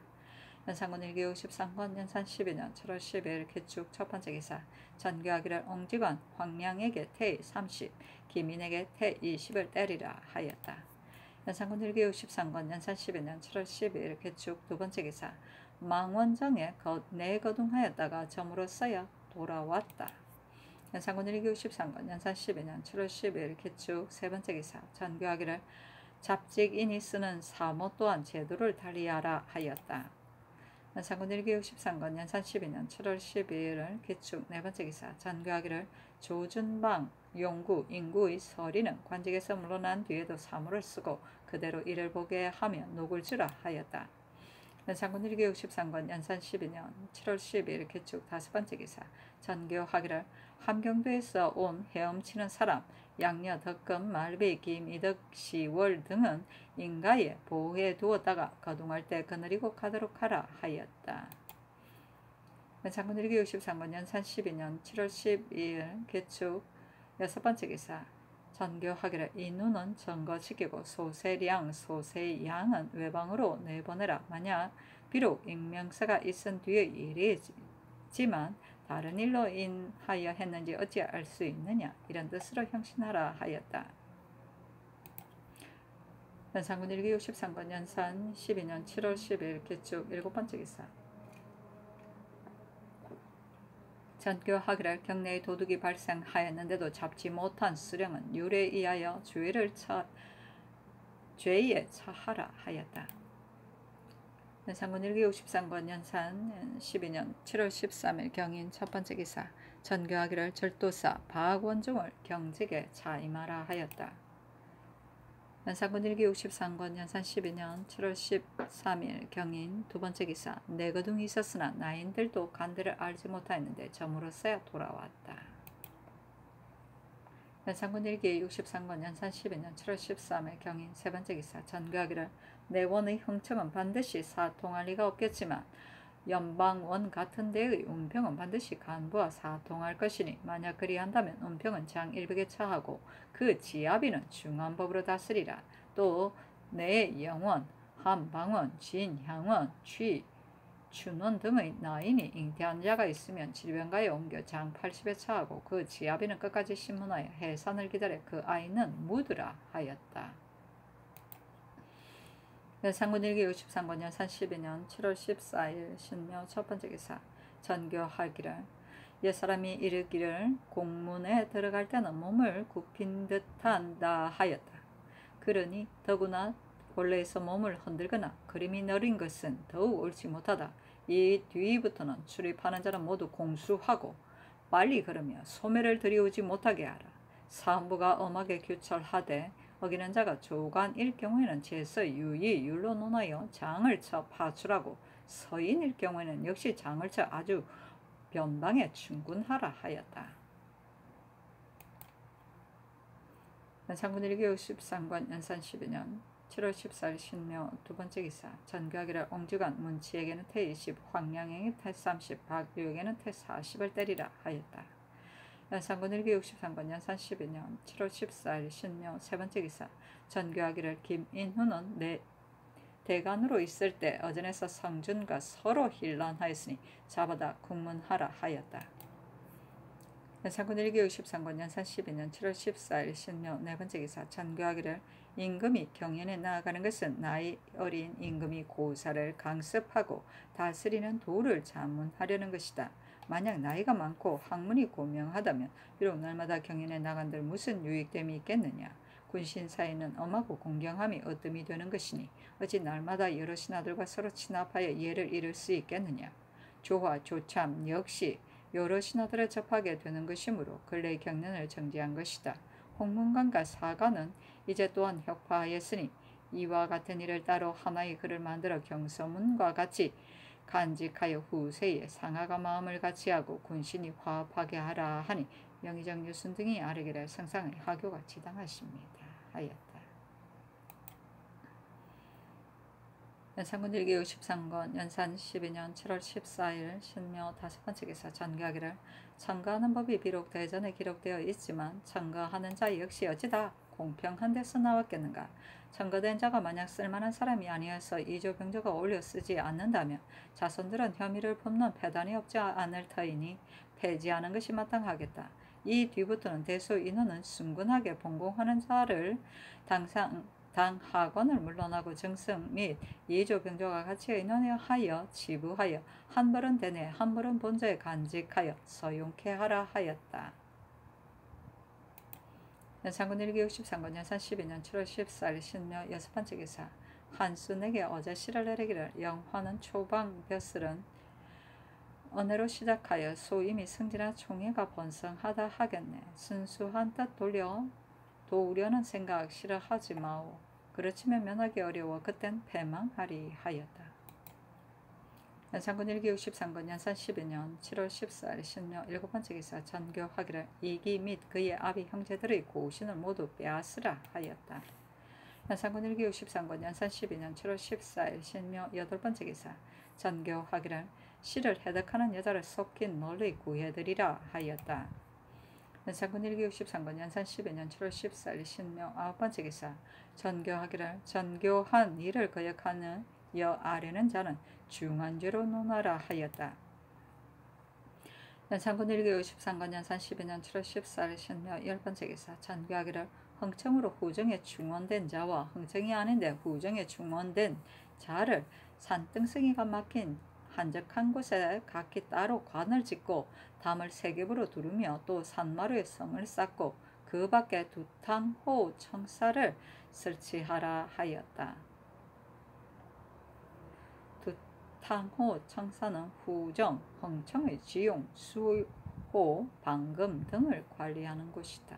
연산군 1기 53권 연산 12년 7월 10일 개축 첫 번째 기사 전교하기를 옹지관 황량에게 태 30, 기민에게 태 20을 때리라 하였다. 연산군 1기 63권 연산 12년 7월 12일 개축 두 번째 기사 망원정에 내거둥하였다가 점으로써야 돌아왔다. 연산군 1기 63권 연산 12년 7월 12일 개축 세 번째 기사 전교하기를 잡직인이 쓰는 사모 또한 제도를 달리하라 하였다. 연산군 1기 63권 연산 12년 7월 12일 개축 네 번째 기사 전교하기를 조준방 용구 인구의 서리는 관직에서 물러난 뒤에도 사무를 쓰고 그대로 이를 보게 하며 녹을 주라 하였다. 연산군 1기 63권 연산 12년 7월 12일 개축 다섯 번째 기사 전교하기를 함경도에서 온 헤엄치는 사람 양녀 덕금 말비 김이덕 시월 등은 인가에 보호해 두었다가 거둥할 때 거느리고 가도록 하라 하였다. 연산군 1기 63권 연산 12년 7월 12일 개축 여섯 번째 기사 전교하기를 이 눈은 점거시키고 소세량 소세양은 외방으로 내보내라. 만약 비록 익명서가 있은 뒤의 일이지만 다른 일로 인하여 했는지 어찌 알 수 있느냐 이런 뜻으로 형신하라 하였다. 연산군 1기 63권 연산 12년 7월 10일 개축 일곱 번째 기사 전교하기를 경내에 도둑이 발생하였는데도 잡지 못한 수령은 율에 의하여 죄에 처하라 하였다. 연산군 1기 63권 연산 12년 7월 13일 경인 첫 번째 기사 전교하기를 절도사 박원종을 경직에 차임하라 하였다. 연산군 1기 63권 연산 12년 7월 13일 경인 두 번째 기사 내거둥이 있었으나 나인들도 간대를 알지 못하였는데 점으로써야 돌아왔다. 연산군 1기 63권 연산 12년 7월 13일 경인 세 번째 기사 전교하기를 내원의 흥청은 반드시 사통할 리가 없겠지만 연방원 같은 데의 은평은 반드시 간부와 사통할 것이니 만약 그리한다면 은평은 장일백에 처하고 그 지아비는 중한법으로 다스리라. 또 내 영원, 한방원, 진향원, 춘원 등의 나인이 잉태한 자가 있으면 질병가에 옮겨 장 80에 처하고 그 지아비는 끝까지 신문하여 해산을 기다려 그 아이는 묻으라 하였다. 연산군 1기 63권 연산 12년 7월 14일 신묘 첫 번째 기사 전교하기를 옛사람이 이르기를 공문에 들어갈 때는 몸을 굽힌 듯한다 하였다. 그러니 더구나 본래에서 몸을 흔들거나 그림이 느린 것은 더욱 옳지 못하다. 이 뒤부터는 출입하는 자는 모두 공수하고 빨리 걸으며 소매를 들이우지 못하게 하라. 사헌부가 엄하게 규철하되 어기는 자가 조간일 경우에는 제서 유의 율로 논하여 장을 쳐 파출하고 서인일 경우에는 역시 장을 쳐 아주 변방에 충군하라 하였다. 연산군 1기 63권 연산 12년 7월 14일 신묘 두 번째 기사 전교하기를 옹주간 문치에게는 태 20, 황량에게 태 30, 박유에게는 태 40을 때리라 하였다. 연산군 1기 63권 연산 12년 7월 14일 신묘 세 번째 기사 전교하기를 김인후는 대간으로 있을 때 어전에서 성준과 서로 hir난하였으니 잡아다 국문하라 하였다. 연산군 1기 63권 연산 12년 7월 14일 신묘 네 번째 기사 전교하기를 임금이 경연에 나아가는 것은 나이 어린 임금이 고사를 강습하고 다스리는 도를 자문하려는 것이다. 만약 나이가 많고 학문이 고명하다면 비록 날마다 경연에 나간들 무슨 유익됨이 있겠느냐. 군신 사이는 엄하고 공경함이 어뜸이 되는 것이니 어찌 날마다 여러 신하들과 서로 친합하여 예를 이룰 수 있겠느냐. 조화, 조참 역시 여러 신하들을 접하게 되는 것이므로 근래 경연을 정지한 것이다. 홍문관과 사관은 이제 또한 혁파하였으니 이와 같은 일을 따로 하나의 글을 만들어 경서문과 같이 간직하여 후세에 상하가 마음을 같이하고 군신이 화합하게 하라 하니 영의정 유순 등이 아뢰기를 성상의 하교가 지당하십니다 하였다. 연산군 1기 63권 연산 12년 7월 14일 신묘 다섯 번째 기사 전교하기를 청가하는 법이 비록 대전에 기록되어 있지만 청가하는 자 역시 어찌다 공평한 데서 나왔겠는가. 청거된 자가 만약 쓸만한 사람이 아니어서 이조병조가 올려 쓰지 않는다면 자손들은 혐의를 품는 패단이 없지 않을 터이니 폐지하는 것이 마땅하겠다. 이 뒤부터는 대소 인원은 순근하게 본공하는 자를 당하건을 물러나고 정승 및 이조병조가 같이 의논하여 지부하여 한 벌은 대내 한 벌은 본저에 간직하여 서용케 하라 하였다. 연산군 1기 63권 연산 12년 7월 14일 신묘 여섯 번째 기사 한순에게 어제 시를 내리기를 영화는 초방 벼슬은 언해로 시작하여 소임이 승진한 총회가 번성하다 하겠네. 순수한 뜻 돌려 도우려는 생각 싫어하지 마오. 그렇지만 면하기 어려워 그땐 패망하리 하였다. 연산군 1기 63권 연산 12년 7월 14일 신묘 일곱 번째 기사 전교하기를 이기 및 그의 아비 형제들의 고신을 모두 빼앗으라 하였다. 연산군 1기 63권 연산 12년 7월 14일 신묘 여덟 번째 기사 전교하기를 시를 해독하는 여자를 속긴 널리 구해드리라 하였다. 연산군 1기 63권 연산 12년 7월 14일 신묘 아홉 번째 기사 전교하기를 전교한 일을 거역하는 여 아래는 자는 중한죄로 논하라 하였다. 연산군 1기 53권 연산 12년 7월 14일 신묘 열 번째 기사 전교하기를 흥청으로 후정에 충원된 자와 흥청이 아닌데 후정에 충원된 자를 산등성이가 막힌 한적한 곳에 각기 따로 관을 짓고 담을 3겹으로 두르며 또 산마루에 성을 쌓고 그 밖에 두탕, 호, 청사를 설치하라 하였다. 두탕호 청사는 후정, 흥청의 지용, 수호, 방금 등을 관리하는 곳이다.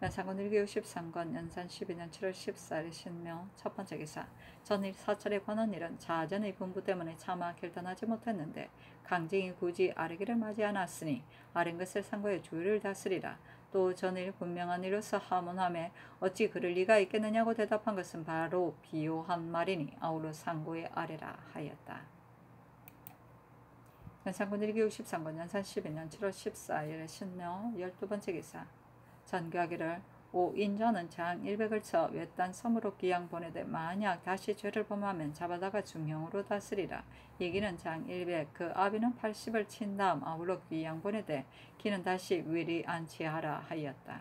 연산군 1기 53권 연산 12년 7월 14일 신묘 첫 번째 기사. 전일 사찰에 관한 일은 자전의 분부 때문에 차마 결단하지 못했는데 강쟁이 굳이 아뢰기를 맞이 않았으니 아랜 것을 상고해 주의를 다스리라. 또 전일 분명한 일로서 하문함에 어찌 그럴 리가 있겠느냐고 대답한 것은 바로 비요한 말이니 아울러 상고에 아뢰라 하였다. 연산군 1기 63권 연산 12년 7월 14일 신묘 12번째 기사. 전교하기를 오인자는 장 100을 쳐 외딴 섬으로 귀양 보내되 만약 다시 죄를 범하면 잡아다가 중형으로 다스리라. 이기는 장 100, 그 아비는 80을 친 다음 아울러 귀양 보내되 기는 다시 위리 안치하라 하였다.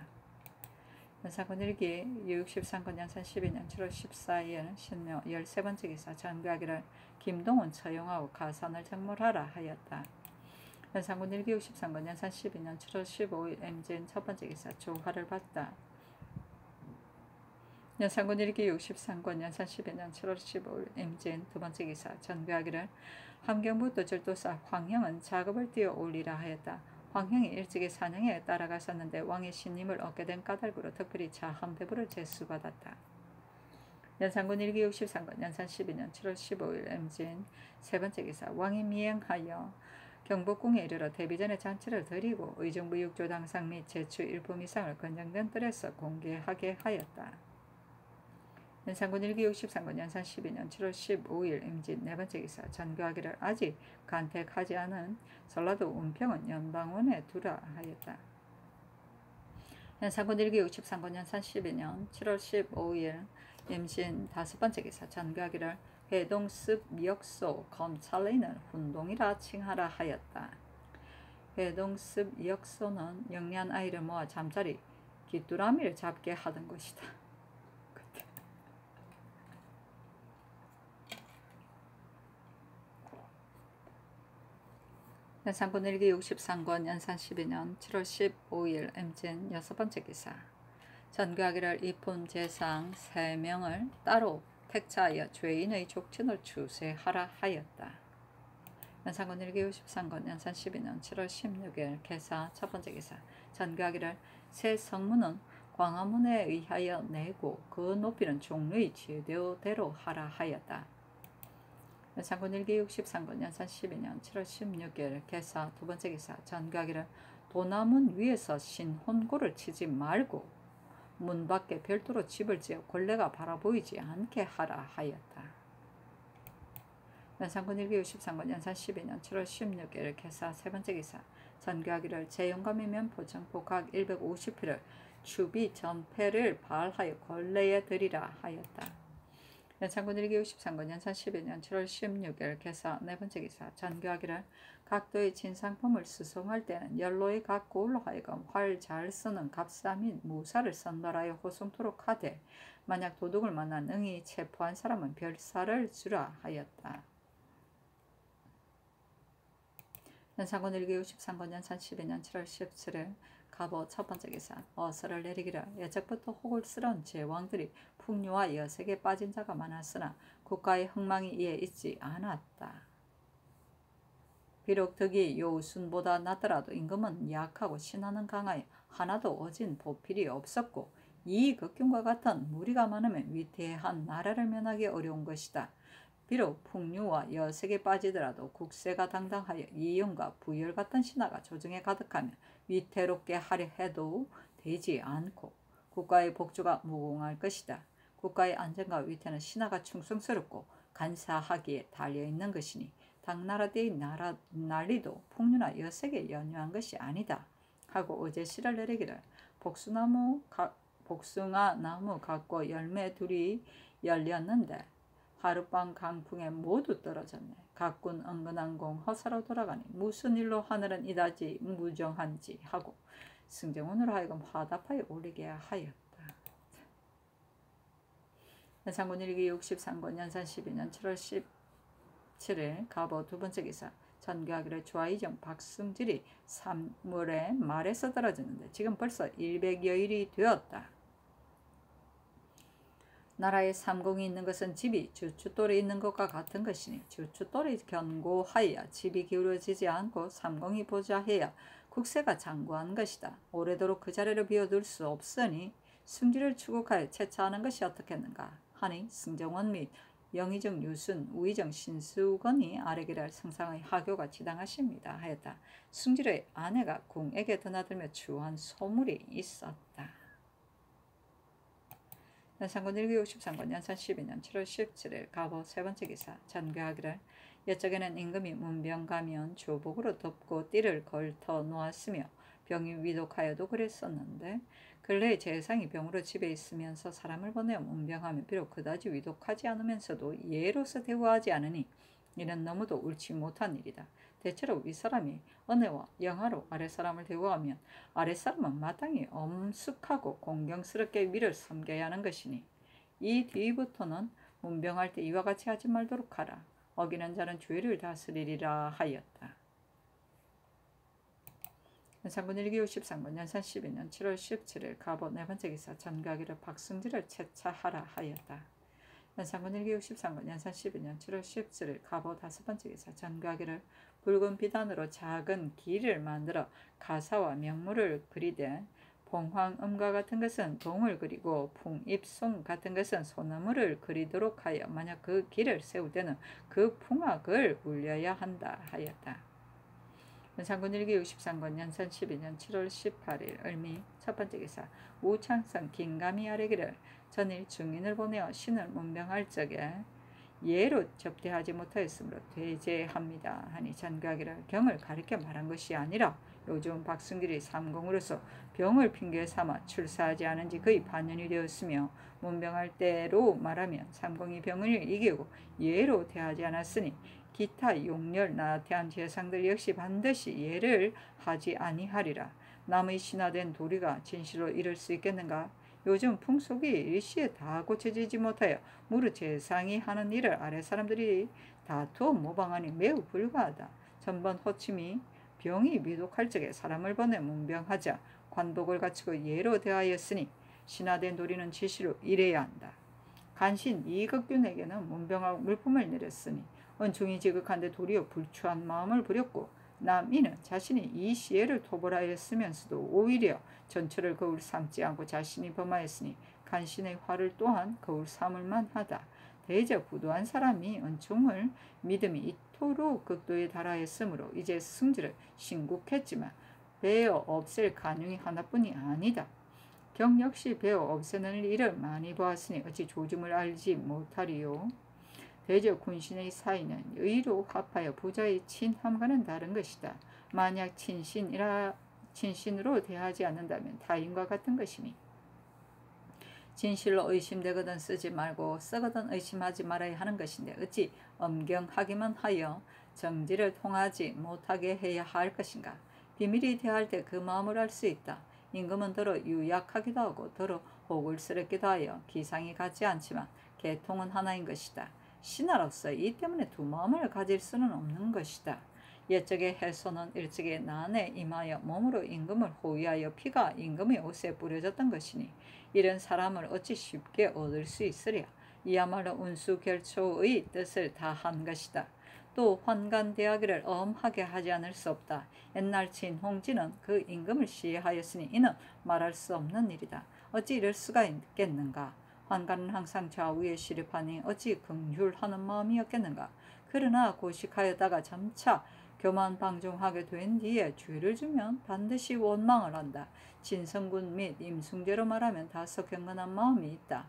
연산군 1기 63권 연산 12년 7월 14일 신묘 13번째 기사. 전교하기를 김동은 처용하고 가산을 정몰하라 하였다. 연산군 1기 63권 연산 12년 7월 15일 임진 첫 번째 기사. 조화를 봤다. 연산군 1기 63권 연산 12년 7월 15일 임진 두 번째 기사. 전교하기를 함경부도 절도사 황형은 작업을 띄어 올리라 하였다. 황형이 일찍이 사냥에 따라갔었는데 왕의 신임을 얻게 된 까닭으로 특별히 자한 배부를 제수받았다. 연산군 1기 63권 연산 12년 7월 15일 임진 세 번째 기사. 왕이 미행하여 경복궁에 이르러 데비전의 잔치를 드리고 의정부육조 당상 및 제추 일품 이상을 건정된 뜰에서 공개하게 하였다. 연산군 1기 63권 연산 12년 7월 15일 임진 네 번째 기사. 전교하기를 아직 간택하지 않은 전라도 운평은 연방원에 두라 하였다. 연산군 1기 63권 연산 12년 7월 15일 임진 다섯 번째 기사. 전교하기를 회동습 역소 검찰리는 훈동이라 칭하라 하였다. 회동습 역소는 영리한 아이를 모아 잠자리 귀뚜라미를 잡게 하던 것이다. 연산군 1기 63권 연산 12년 7월 15일 임진 여섯 번째 기사. 전교하기를 이품 재상 3명을 따로 택자하여 죄인의 족친을 추세하라 하였다. 연산군 1기 63권 연산 12년 7월 16일 개사 첫 번째 기사. 전교하기를 새 성문은 광화문에 의하여 내고 그 높이는 종류의 제도대로 하라 하였다. 연산군 1기 63권 연산 12년 7월 16일 개사 두 번째 기사. 전교하기를 도남문 위에서 신혼고를 치지 말고 문 밖에 별도로 집을 지어 걸레가 바라보이지 않게 하라 하였다. 연산군 1기 63권 연산 12년 7월 16일 개사 세 번째 기사. 전교하기를 제영감이면 포청포 각 150피를 추비 전패를 발하여 걸레에 드리라 하였다. 연산군 1기 63권 연산 12년 7월 16일 개사 네 번째 기사. 전교하기를 각도의 진상품을 수송할 때는 연로의 각 고울로 하여금 활 잘 쓰는 갑사 및 무사를 선발하여 호송토록 하되 만약 도둑을 만나 능히 체포한 사람은 별사를 주라 하였다. 연산군 1기 63권 연산 12년 7월 17일 갑오 첫 번째 기사. 어서를 내리기를 예적부터 호골스러운 제왕들이 풍류와 여색에 빠진 자가 많았으나 국가의 흥망이 이에 있지 않았다. 비록 덕이 요순보다 낫더라도 임금은 약하고 신하는 강하여 하나도 어진 보필이 없었고 이 극균과 같은 무리가 많으면 위태한 나라를 면하기 어려운 것이다. 비록 풍류와 여색에 빠지더라도 국세가 당당하여 이윤과 부열 같은 신하가 조정에 가득하면 위태롭게 하려 해도 되지 않고 국가의 복주가 무궁할 것이다. 국가의 안전과 위태는 신하가 충성스럽고 간사하기에 달려있는 것이니 당나라대의 난리도 풍류나 여색에 연유한 것이 아니다 하고 어제 시를 내리기를 복숭아 나무 갖고 열매 둘이 열렸는데 하룻밤 강풍에 모두 떨어졌네. 가꾼 은근한 공 허사로 돌아가니 무슨 일로 하늘은 이다지 무정한지 하고 승정원으로 하여금 화답하여 올리게 하였다. 연산군 1기 63권 연산 12년 7월 17일 갑오 두 번째 기사. 전개하기를 좌이정 박승질이 3월에 말에서 떨어졌는데 지금 벌써 100여일이 되었다. 나라에 삼공이 있는 것은 집이 주춧돌에 있는 것과 같은 것이니 주춧돌이 견고하여야 집이 기울어지지 않고 삼공이 보좌해야 국세가 장구한 것이다. 오래도록 그 자리를 비워둘 수 없으니 승지를 추국하여 채차하는 것이 어떻겠는가 하니 승정원 및 영의정 유순, 우의정 신수건이 아래기를 성상의 하교가 지당하십니다 하였다. 승질의 아내가 궁에게 드나들며 추한 소물이 있었다. 연산군 1963권 연산 12년 7월 17일 갑오 세 번째 기사. 전개하기를 옛적에는 임금이 문병 가면 조복으로 덮고 띠를 걸터 놓았으며 병이 위독하여도 그랬었는데 근래에 재상이 병으로 집에 있으면서 사람을 보내어 문병하면 비록 그다지 위독하지 않으면서도 예로서 대우하지 않으니 이는 너무도 옳지 못한 일이다. 대체로 윗사람이 은혜와 영하로 아랫사람을 대우하면 아랫사람은 마땅히 엄숙하고 공경스럽게 위를 섬겨야 하는 것이니 이 뒤부터는 문병할 때 이와 같이 하지 말도록 하라. 어기는 자는 죄를 다스리리라 하였다. 연산군 1963권 연산 12년 7월 17일 갑오 네 번째 기사. 전가기를 박승질을 채차하라 하였다. 연산군 1963권 연산 12년 7월 17일 갑오 다섯 번째 기사. 전가기를 붉은 비단으로 작은 길을 만들어 가사와 명물을 그리되 봉황음과 같은 것은 동을 그리고 풍입송 같은 것은 소나무를 그리도록 하여 만약 그 길을 세울 때는 그 풍악을 울려야 한다 하였다. 연산군 1963권 연산 12년 7월 18일 을미 첫 번째 기사. 우창성 긴감이 아래기를 전일 중인을 보내어 신을 문병할 적에 예로 접대하지 못하였으므로 대제합니다 하니 전가기를 경을 가리켜 말한 것이 아니라 요즘 박승길이 삼공으로서 병을 핑계 삼아 출사하지 않은 지 거의 반년이 되었으며 문병할 때로 말하면 삼공이 병을 이기고 예로 대하지 않았으니 기타 용렬 나태한 재상들 역시 반드시 예를 하지 아니하리라. 남의 신화된 도리가 진실로 이를 수 있겠는가? 요즘 풍속이 일시에 다 고쳐지지 못하여 무릇 재상이 하는 일을 아래 사람들이 다투어 모방하니 매우 불가하다. 전번 호침이 병이 위독할 적에 사람을 보내 문병하자 관복을 갖추고 예로 대하였으니 신화된 도리는 지시로 이래야 한다. 간신 이극균에게는 문병하고 물품을 내렸으니 은중이 지극한데 도리어 불추한 마음을 부렸고 남이는 자신이 이 시혜를 토벌하였으면서도 오히려 전처를 거울 삼지 않고 자신이 범하였으니 간신의 화를 또한 거울 삼을만 하다. 대적 부도한 사람이 은총을 믿음이 이토록 극도에 달하였으므로 이제 승질을 신국했지만 베어 없앨 간용이 하나뿐이 아니다. 경 역시 베어 없애는 일을 많이 보았으니 어찌 조짐을 알지 못하리요. 대적 군신의 사이는 의로 합하여 부자의 친함과는 다른 것이다. 만약 친신으로 대하지 않는다면 타인과 같은 것이니 진실로 의심되거든 쓰지 말고 쓰거든 의심하지 말아야 하는 것인데 어찌 엄경하기만 하여 정지를 통하지 못하게 해야 할 것인가. 비밀이 대할 때 그 마음을 알 수 있다. 임금은 더러 유약하기도 하고 더러 호굴스럽기도 하여 기상이 같지 않지만 계통은 하나인 것이다. 신하로서 이 때문에 두 마음을 가질 수는 없는 것이다. 옛적의 해소는 일찍이 난에 임하여 몸으로 임금을 호위하여 피가 임금의 옷에 뿌려졌던 것이니 이런 사람을 어찌 쉽게 얻을 수 있으랴. 이야말로 운수결초의 뜻을 다한 것이다. 또 환관대하기를 엄하게 하지 않을 수 없다. 옛날 진홍진은 그 임금을 시해하였으니 이는 말할 수 없는 일이다. 어찌 이럴 수가 있겠는가. 환관은 항상 좌우에 시립하니 어찌 긍휼하는 마음이었겠는가. 그러나 고식하였다가 점차 교만방종하게 된 뒤에 죄를 주면 반드시 원망을 한다. 진성군 및 임승제로 말하면 다소 경건한 마음이 있다.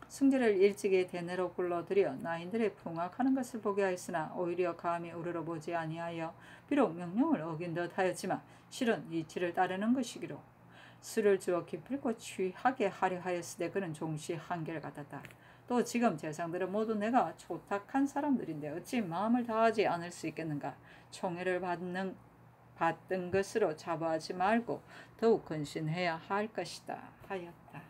승제를 일찍이 대내로 불러들여 나인들의 풍악하는 것을 보게 하였으나 오히려 감히 우러러보지 아니하여 비록 명령을 어긴 듯 하였지만 실은 이치를 따르는 것이기로 술을 주어 기필코 취하게 하려 하였으되 그는 종시 한결같았다. 또 지금 재상들은 모두 내가 초탁한 사람들인데 어찌 마음을 다하지 않을 수 있겠는가. 총애를 받은 것으로 자부하지 말고 더욱 근신해야 할 것이다 하였다.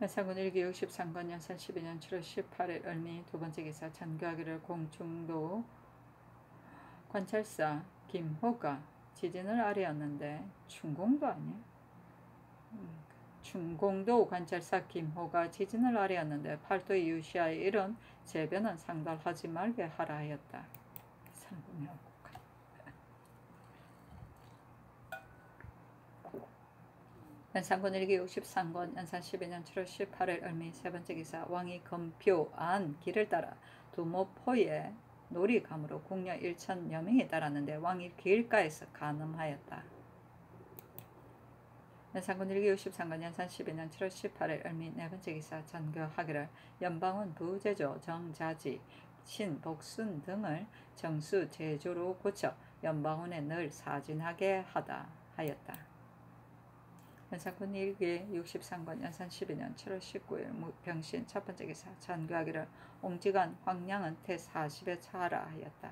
연산군 일기 63권 연산 12년 7월 18일 을미 두 번째 기사 전교하기를 공중도 관찰사 김호가 지진을 아뢰었는데 충공도 아니야? 중공도 관찰사 김호가 지진을 아뢰었는데 팔도의 유시아의 이런 재변은 상달하지 말게 하라 하였다. 연산군 일기 63권 연산 12년 7월 18일 을미 세 번째 기사 왕이 검표 안 길을 따라 두모포에 놀이감으로 궁녀 1천여 명이 따랐는데 왕이 길가에서 간음하였다. 연산군 일기 63권 연산 12년 7월 18일 을미 네 번째 기사 전교하기를 연방은 부제조 정자지 신복순 등을 정수 제조로 고쳐 연방원에 늘 사진하게 하다 하였다. 연산군 일기 63권 연산 12년 7월 19일 병신 첫 번째 기사 전교하기를 옹지간 황량은 태 40에 차하라 하였다.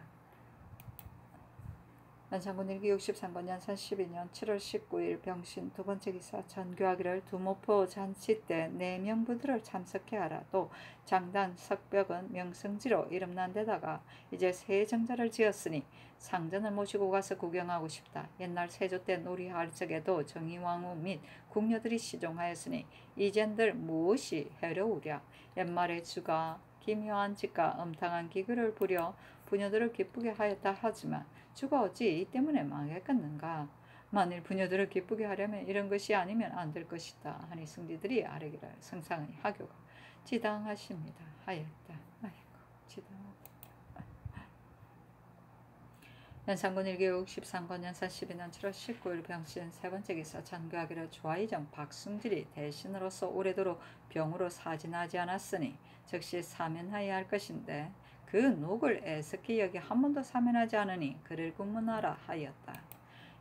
연산군 일기 63권 연산 12년 7월 19일 병신 두 번째 기사 전교하기를 두모포 잔치 때 내 명부들을 참석해 하라. 또 장단 석벽은 명승지로 이름난 데다가 이제 새 정자를 지었으니 상전을 모시고 가서 구경하고 싶다. 옛날 세조 때 놀이할 적에도 정의왕후 및 궁녀들이 시종하였으니 이젠들 무엇이 해려우랴. 옛말에 주가 기묘한 짓과 엄탕한 기교를 부려 부녀들을 기쁘게 하였다 하지만 주가 어찌 이 때문에 망했겠는가. 만일 부녀들을 기쁘게 하려면 이런 것이 아니면 안 될 것이다 하니 승지들이 아뢰기를 성상의 하교가 지당하십니다 하였다. 아이고 지당하다. 연산군 일기 63권 연산 12년 7월 19일 병신 세 번째 기사 전교하기를 조아이정 박승질이 대신으로서 오래도록 병으로 사진하지 않았으니 즉시 사면하여야 할 것인데 그 녹을 애석히 여기 한 번도 사면하지 않으니 그를 구문하라 하였다.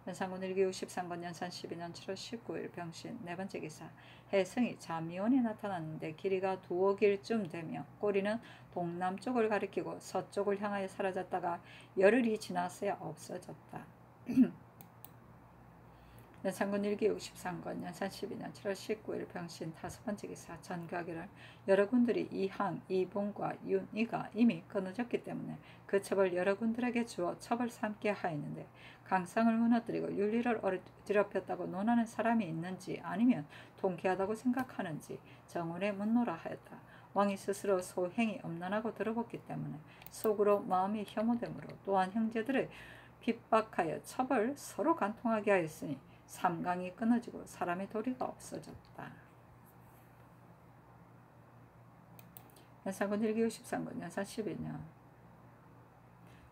연산군 일기 63권 연산 12년 7월 19일 병신 네 번째 기사 해성이 자미원이 나타났는데 길이가 2억일쯤 되며 꼬리는 동남쪽을 가리키고 서쪽을 향하여 사라졌다가 열흘이 지나서야 없어졌다. 연산군 일기 63권 연산 12년 7월 19일 병신 다섯 번째 기사 전교하기를 여러군들이 이항, 이봉과 윤이가 이미 끊어졌기 때문에 그 첩을 여러군들에게 주어 첩을 삼게 하였는데 강상을 무너뜨리고 윤리를 어지럽혔다고 논하는 사람이 있는지 아니면 통쾌하다고 생각하는지 정원에 묻노라 하였다. 왕이 스스로 소행이 엄난하고 더럽었기 때문에 속으로 마음이 혐오되므로 또한 형제들을 핍박하여 첩을 서로 간통하게 하였으니 삼강이 끊어지고 사람의 도리가 없어졌다. 연산군 일기 63권 연산 12년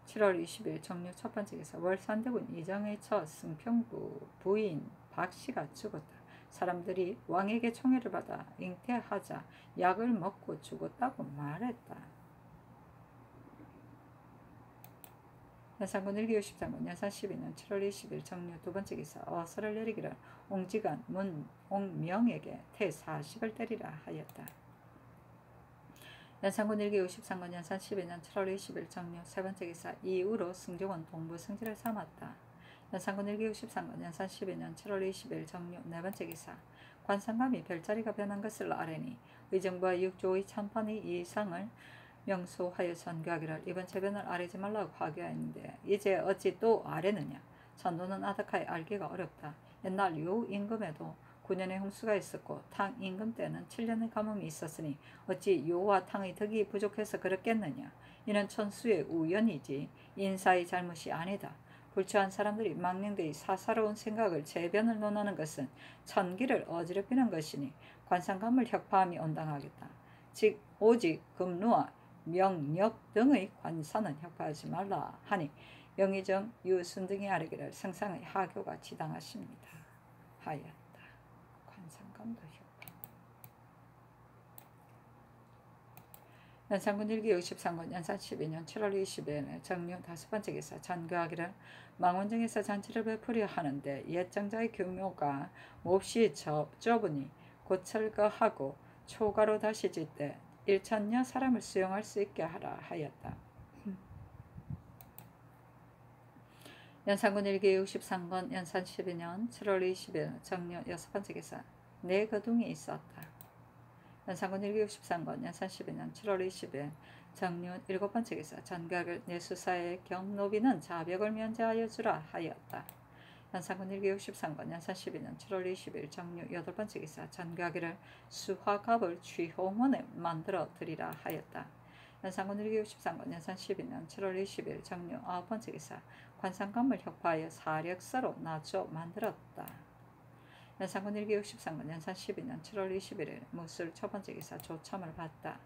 7월 20일 정류 첫 번째 기사 월산대군 이정의 처 승평구 부인 박씨가 죽었다. 사람들이 왕에게 총애를 받아 잉태하자 약을 먹고 죽었다고 말했다. 연산군 일기 63권 연산 12년 7월 20일 정류 두 번째 기사 어서를 내리기를 옹지간 옹명에게 태 40을 때리라 하였다. 연산군 일기 63권 연산 12년 7월 20일 정류 세 번째 기사 이후로 승종은 동부 승지를 삼았다. 연산군 일기 63권 연산 12년 7월 20일 정류 네 번째 기사 관상감이 별자리가 변한 것을 아뢰니 의정부와 육조의 참판이 이 이상을 명소하여 전교하기를 이번 재변을 아뢰지 말라고 하교하였는데 이제 어찌 또 아뢰느냐. 전도는 아득하여 알기가 어렵다. 옛날 요 임금에도 9년의 홍수가 있었고 탕 임금 때는 7년의 가뭄이 있었으니 어찌 요와 탕의 덕이 부족해서 그렇겠느냐. 이는 천수의 우연이지 인사의 잘못이 아니다. 불초한 사람들이 망령되이 사사로운 생각을 재변을 논하는 것은 천기를 어지럽히는 것이니 관상감을 혁파함이 온당하겠다. 즉 오직 금루와 명력 등의 관사는 혁파하지 말라 하니 영의정 유순 등이 아뢰기를 성상의 하교가 지당하십니다 하였다. 관상감도 혁파. 연산군 일기 63권 연산 12년 7월 20일 정류 다섯 번째 기사 전교하기를 망원정에서 잔치를 베풀려 하는데 옛정자의 규모가 몹시 좁으니 곧 철거하고 초가로 다시 짓되 1천여 사람을 수용할 수 있게 하라 하였다. 연산군 일기 63권 연산 12년 7월 20일 정류 여섯 번째 기사 네 거둥이 있었다. 연산군 1963권 연산 12년 7월 20일 정륜 7번째 기사 전각을 내수사의 경노비는 자백을 면제하여 주라 하였다. 연산군 1963권 연산 12년 7월 20일 정류 8번째 기사 전각을 수화갑을 취홍원에 만들어 드리라 하였다. 연산군 1963권 연산 12년 7월 20일 정류 9번째 기사 관상감을 혁파하여 사력서로 나조 만들었다. 연산군 1963권 연산 12년 7월 21일 무술 첫번째 기사 조참을 받다.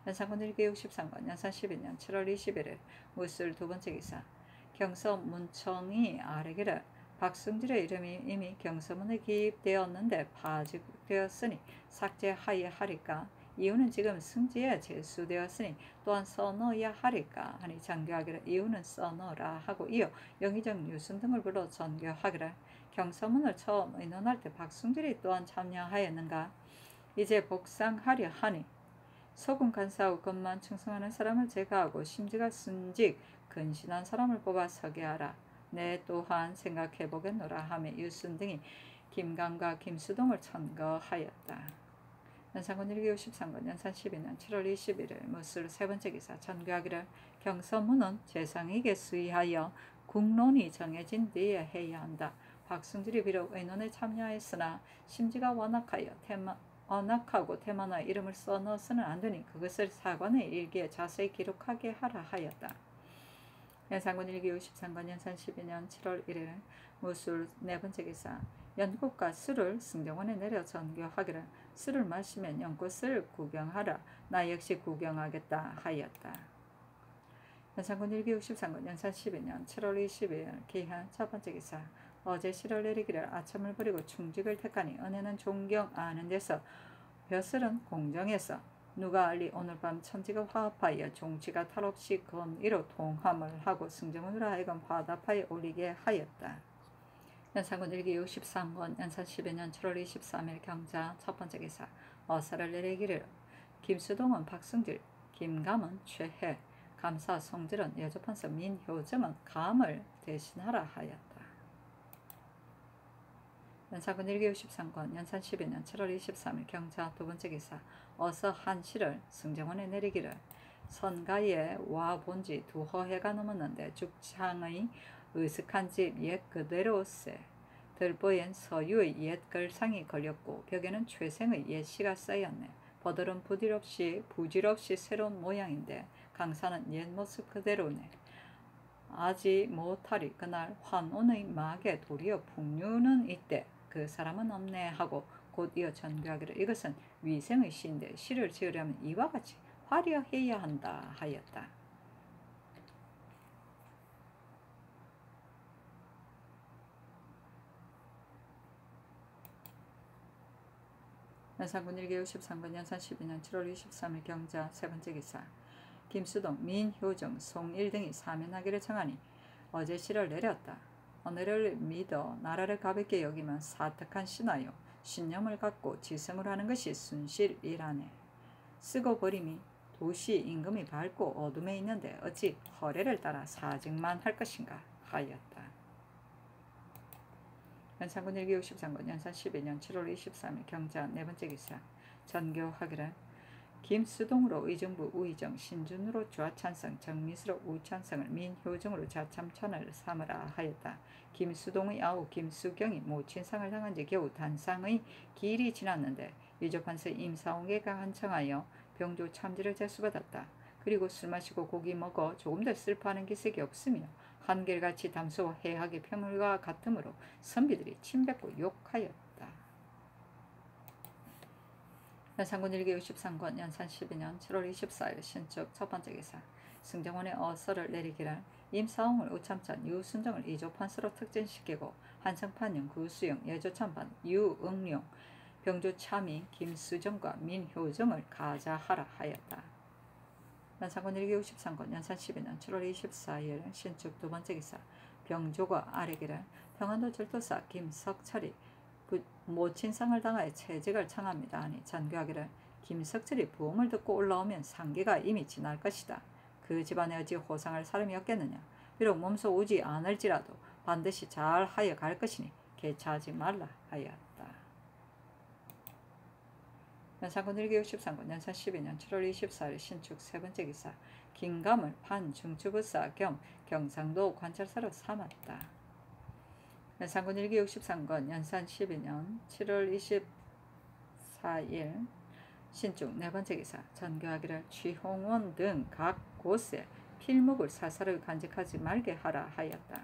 연산군 1963권 연산 12년 7월 21일 무술 두번째 기사 경서 문청이 아래기를 박승질의 이름이 이미 경서문에 기입되었는데 파직되었으니 삭제하여야 하리까 이유는 지금 승지에 제수되었으니 또한 써넣어야 하리까 하니 장교하기를 이유는 써넣으라 하고 이어 영의정 유순 등을 불러 전교하기를 경서문을 처음 의논할 때 박승질이 또한 참여하였는가 이제 복상하려 하니 소금 간사하고 것만 충성하는 사람을 제거하고 심지가 순직 근신한 사람을 뽑아 서게 하라. 내 또한 생각해보겠노라 하며 유순 등이 김강과 김수동을 천거하였다. 연산군 1963권 연산 12년 7월 21일 무술 세번째 기사 전교하기를 경서문은 재상에게 수의하여 국론이 정해진 뒤에 해야 한다. 박승질이 비록 의논에 참여했으나 심지가 완악하고 태만의 이름을 써넣어서는 안되니 그것을 사관의 일기에 자세히 기록하게 하라 하였다. 연산군 1963권 연산 12년 7월 1일 무술 네번째 기사 연꽃과 술을 승정원에 내려 전교하기를 술을 마시면 연꽃을 구경하라. 나 역시 구경하겠다 하였다. 연산군 1963권 연산 12년 7월 20일 기한 첫번째 기사 어제 실을 내리기를 아첨을 부리고 충직을 택하니 은혜는 존경 아는 데서 벼슬은 공정해서 누가 알리 오늘 밤 천지가 화합하여 종치가 탈없이 건의로 통함을 하고 승정원으로 하여금 화답하여 올리게 하였다. 연산군 1963권 연산 12년 7월 23일 경자 첫번째 기사 어사를 내리기를 김수동은 박승질, 김감은 최해, 감사 성질은 여조판서 민효정은 감을 대신하라 하였다. 연산군 1963권 연산 12년 7월 23일 경자 두번째 기사 어서 한시를 승정원에 내리기를 선가에 와 본지 2허해가 넘었는데 죽창의 으슥한 집 옛 그대로세 들보엔 서유의 옛 걸상이 걸렸고 벽에는 최생의 옛 시가 쌓였네. 버들은 부질없이 새로운 모양인데 강사는 옛 모습 그대로네. 아지 못하리 그날 환온의 막에 도리어 풍류는 있대 그 사람은 없네 하고 곧 이어 전교하기를 이것은 위생의 시인데 시를 지으려면 이와 같이 화려해야 한다 하였다. 연산군 1963권 연산 12년 7월 23일 경자 세번째 기사 김수동, 민효정, 송일 등이 사면하기를 청하니 어제 시를 내렸다. 오늘을 믿어 나라를 가볍게 여기면 사특한 신하여 신념을 갖고 지성을 하는 것이 순실이라네. 쓰고 버림이 도시 임금이 밝고 어둠에 있는데 어찌 허례를 따라 사직만 할 것인가 하였다. 연산군 1963권 연산 12년 7월 23일 경자 네번째 기사 전교하기를 김수동으로 의정부 우의정 신준으로 좌찬성 정미수로 우찬성을 민효정으로 좌참찬을 삼으라 하였다. 김수동의 아우 김수경이 모친상을 당한 지 겨우 단상의 기일이 지났는데 유조판서 임사홍에가 한청하여 병조 참지를 제수받았다. 그리고 술 마시고 고기 먹어 조금 더 슬퍼하는 기색이 없으며 한결같이 담소와 해학의 평물과 같으므로 선비들이 침뱉고 욕하였다. 연산군 1963권 연산 12년 7월 24일 신축 첫번째 기사 승정원의 어서를 내리기를 임사홍을 우참찬 유순정을 이조판서로 특진시키고 한성판영 구수영 예조참판 유응룡 병조참이 김수정과 민효정을 가자하라 하였다. 연산군 1963권 연산 12년 7월 24일 신축 두번째 기사 병조가 아래기를 평안도 절도사 김석철이 모친상을 당하여 채직을 청합니다 하니 전교하기를 김석철이 부음을 듣고 올라오면 상기가 이미 지날 것이다. 그 집안에 어찌 호상할 사람이 없겠느냐. 비록 몸소 오지 않을지라도 반드시 잘하여 갈 것이니 개차하지 말라 하였다. 연산군 1기 63군 연산 12년 7월 24일 신축 세 번째 기사 긴감을 반중추부사 겸 경상도 관찰사로 삼았다. 연산군 1기 63건 연산 12년 7월 24일 신축 네 번째 기사 전교하기를 취홍원 등 각 곳에 필목을 사사를 간직하지 말게 하라 하였다.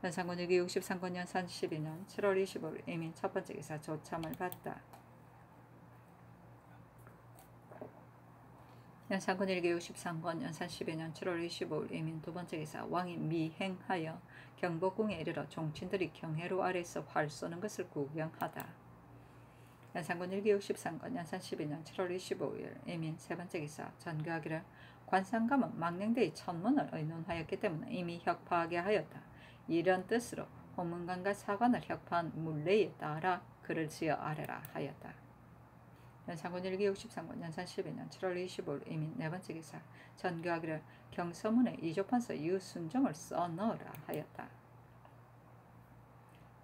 연산군 1기 63건 연산 12년 7월 25일 이민 첫 번째 기사 조참을 받다. 연산군 1기 63건 연산 12년 7월 25일 이민 두 번째 기사 왕이 미행하여 경복궁에 이르러 종친들이 경회로 아래서 활 쏘는 것을 구경하다. 연산군 1기 63건 연산 12년 7월 25일 이민 세 번째 기사 전교하기를 관상감은 망령대의 천문을 의논하였기 때문에 이미 혁파하게 하였다. 이런 뜻으로 호문관과 사관을 혁파한 물레에 따라 글을 지어 아래라 하였다. 연산군 1기 63군 연산 12년 7월 25일 이민 네 번째 기사 전교하기를 경서문에 이조판서 유순종을 써 넣으라 하였다.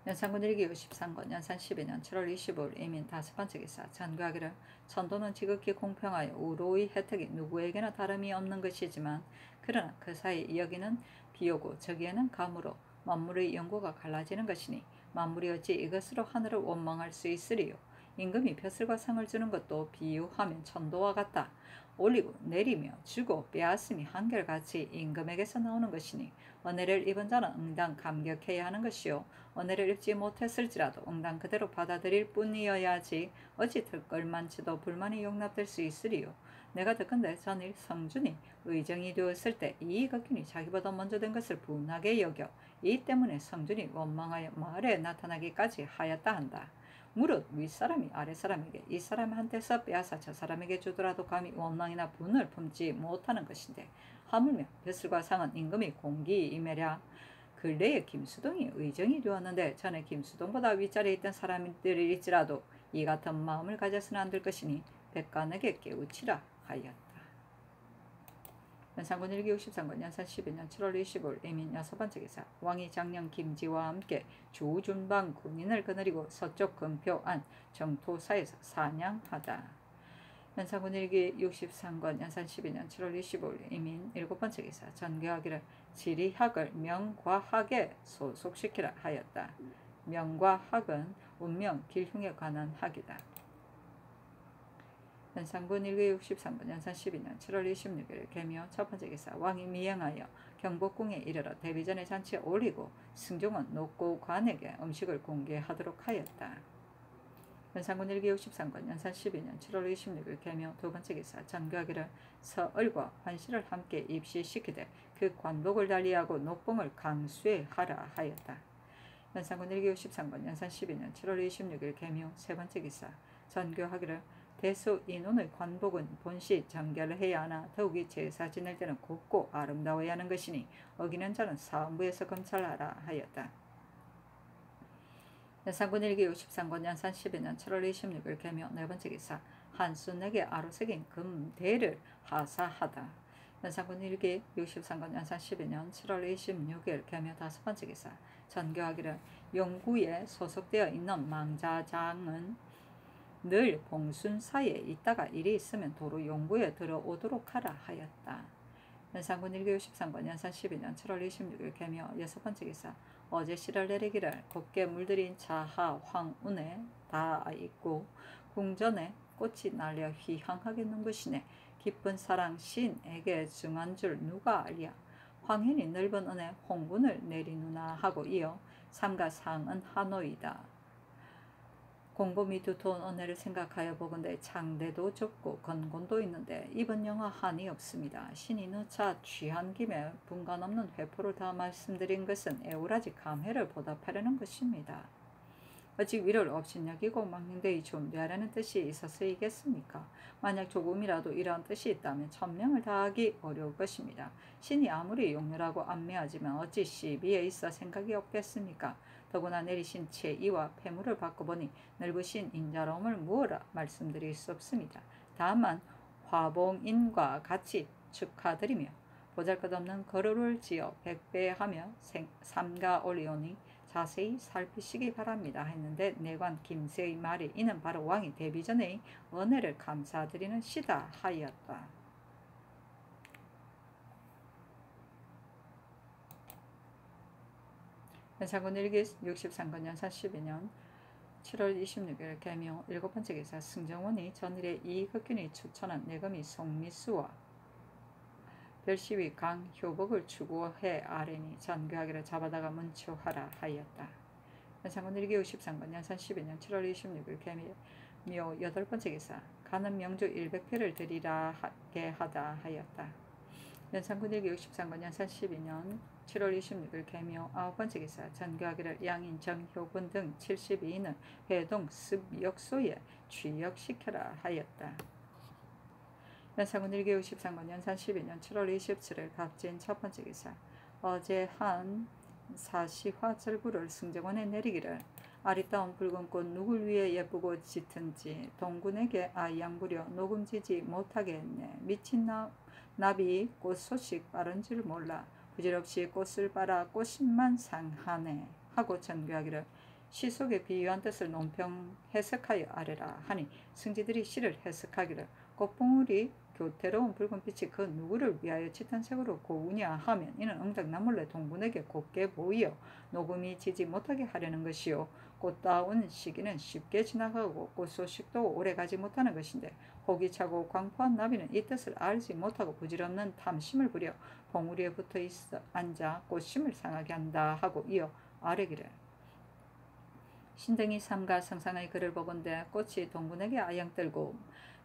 연산군 1기 63군 연산 12년 7월 25일 이민 다섯 번째 기사 전교하기를 천도는 지극히 공평하여 우로의 혜택이 누구에게나 다름이 없는 것이지만 그러나 그 사이 여기는 비오고 저기에는 감으로 만물의 연고가 갈라지는 것이니 만물이 어찌 이것으로 하늘을 원망할 수 있으리요. 임금이 벼슬과 상을 주는 것도 비유하면 천도와 같다. 올리고 내리며 주고 빼앗음이 한결같이 임금에게서 나오는 것이니 은혜를 입은 자는 응당 감격해야 하는 것이요 은혜를 입지 못했을지라도 응당 그대로 받아들일 뿐이어야지 어찌 들걸만치도 불만이 용납될 수 있으리요. 내가 듣건대 전일 성준이 의정이 되었을 때 이익었기니 자기보다 먼저 된 것을 분하게 여겨 이 때문에 성준이 원망하여 마을에 나타나기까지 하였다 한다. 무릇 윗사람이 아랫사람에게 이 사람한테서 빼앗아 저 사람에게 주더라도 감히 원망이나 분을 품지 못하는 것인데 하물며 벼슬과 상은 임금이 공기이매랴. 근래에 김수동이 의정이 되었는데 전에 김수동보다 윗자리에 있던 사람들일지라도 이 같은 마음을 가져서는 안 될 것이니 백관에게 깨우치라 하였다. 연산군 1기 63군 연산 12년 7월 25일 이민 여섯 번째 기사 왕이 장령 김지와 함께 주준방 군인을 거느리고 서쪽 금표 안 정토사에서 사냥하다. 연산군 1기 63건 연산 12년 7월 25일 이민 일곱 번째 기사 전교하기를 지리학을 명과학에 소속시키라 하였다. 명과학은 운명 길흉에 관한 학이다. 연산군 1기 63군 연산 12년 7월 26일 계묘 첫 번째 기사 왕이 미행하여 경복궁에 이르러 대비전의 잔치에 올리고 승종은 녹고관에게 음식을 공개하도록 하였다. 연산군 1기 63군 연산 12년 7월 26일 계묘 두 번째 기사 전교하기를 서을과 환시를 함께 입시시키되 그 관복을 달리하고 녹봉을 강수하라 하였다. 연산군 1기 63군 연산 12년 7월 26일 계묘 세 번째 기사 전교하기를 대수 인원의 관복은 본시 정결을 해야 하나 더욱이 제사 지낼 때는 곱고 아름다워야 하는 것이니 어기는 자는 사헌부에서 검찰하라 하였다. 연산군 1기 63군 연산 12년 7월 26일 계묘 네 번째 기사 한순에게 아로새긴 금대를 하사하다. 연산군 1기 63군 연산 12년 7월 26일 계묘 다섯 번째 기사 전교하기를 용구에 소속되어 있는 망자장은 늘 봉순사에 있다가 일이 있으면 도로 용구에 들어오도록 하라 하였다. 연산군 1기 63군 연산 12년 7월 26일 계묘 여섯 번째 기사 어제 씨를 내리기를 곱게 물들인 자하 황운에 다 있고 궁전에 꽃이 날려 휘황하게 눈부시네 기쁜 사랑 신에게 증한 줄 누가 알랴. 황현이 넓은 은혜 홍군을 내리누나 하고 이어 삼가 상은 하노이다. 곰곰이 두터운 은혜를 생각하여 보건대 창대도 좁고 건곤도 있는데 이번 영화 한이 없습니다. 신이 누차 취한 김에 분간 없는 회포를 다 말씀드린 것은 애우라지 감회를 보답하려는 것입니다. 어찌 위를 업신여기고 망령되이 존대하려는 뜻이 있어서이겠습니까? 만약 조금이라도 이러한 뜻이 있다면 천명을 다하기 어려울 것입니다. 신이 아무리 용렬하고 안매하지만 어찌 시비에 있어 생각이 없겠습니까? 더구나 내리신 체이와 폐물을 바꿔보니 넓으신 인자로움을 무어라 말씀드릴 수 없습니다. 다만 화봉인과 같이 축하드리며 보잘것없는 거루를 지어 백배하며 삼가 올리오니 자세히 살피시기 바랍니다 했는데 내관 김새의 말이 이는 바로 왕이 데뷔 전의 은혜를 감사드리는 시다 하였다. 연산군 일기 63권 연산 12년 7월 26일 개묘 7번째 기사 승정원이 전일에 이극균이 추천한 내금이 송미수와 별시위 강효복을 추구해 아뢰니 전교하기를 잡아다가 문초하라 하였다. 연산군 일기 53권 연산 12년 7월 26일 개묘 8번째 기사 가는 명주 100패를 드리라 하게 하다 하였다. 연산군 일기 63권 연산 12년 7월 26일 개묘 9번째 기사 전교하기를 양인 정효군 등 72인을 회동 습역소에 취역시켜라 하였다. 연산군 일기 63권 연산 12년 7월 27일 갑진 첫번째 기사 어제 한 사시화 절구를 승정원에 내리기를 아리따운 붉은 꽃 누굴 위해 예쁘고 짙은지 동군에게 아양부려 녹음지지 못하게 했네. 미친 나비 꽃 소식 빠른 줄 몰라 부질없이 꽃을 빨아 꽃심만 상하네 하고 전교하기를 시 속에 비유한 뜻을 논평 해석하여 아뢰라 하니 승지들이 시를 해석하기를 꽃봉우리 교태로운 붉은 빛이 그 누구를 위하여 짙은 색으로 고우냐 하면 이는 응당 나몰래 동군에게 곱게 보이어 녹음이 지지 못하게 하려는 것이요 꽃다운 시기는 쉽게 지나가고 꽃 소식도 오래가지 못하는 것인데 호기차고 광포한 나비는 이 뜻을 알지 못하고 부질없는 탐심을 부려 봉우리에 붙어 있어 앉아 꽃심을 상하게 한다 하고 이어 아뢰기를 신등이 삼가 성상의 글을 보건대 꽃이 동군에게 아양들고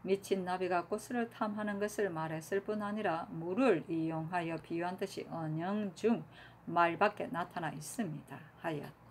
미친 나비가 꽃을 탐하는 것을 말했을 뿐 아니라 물을 이용하여 비유한 뜻이 언영 중 말밖에 나타나 있습니다 하였다.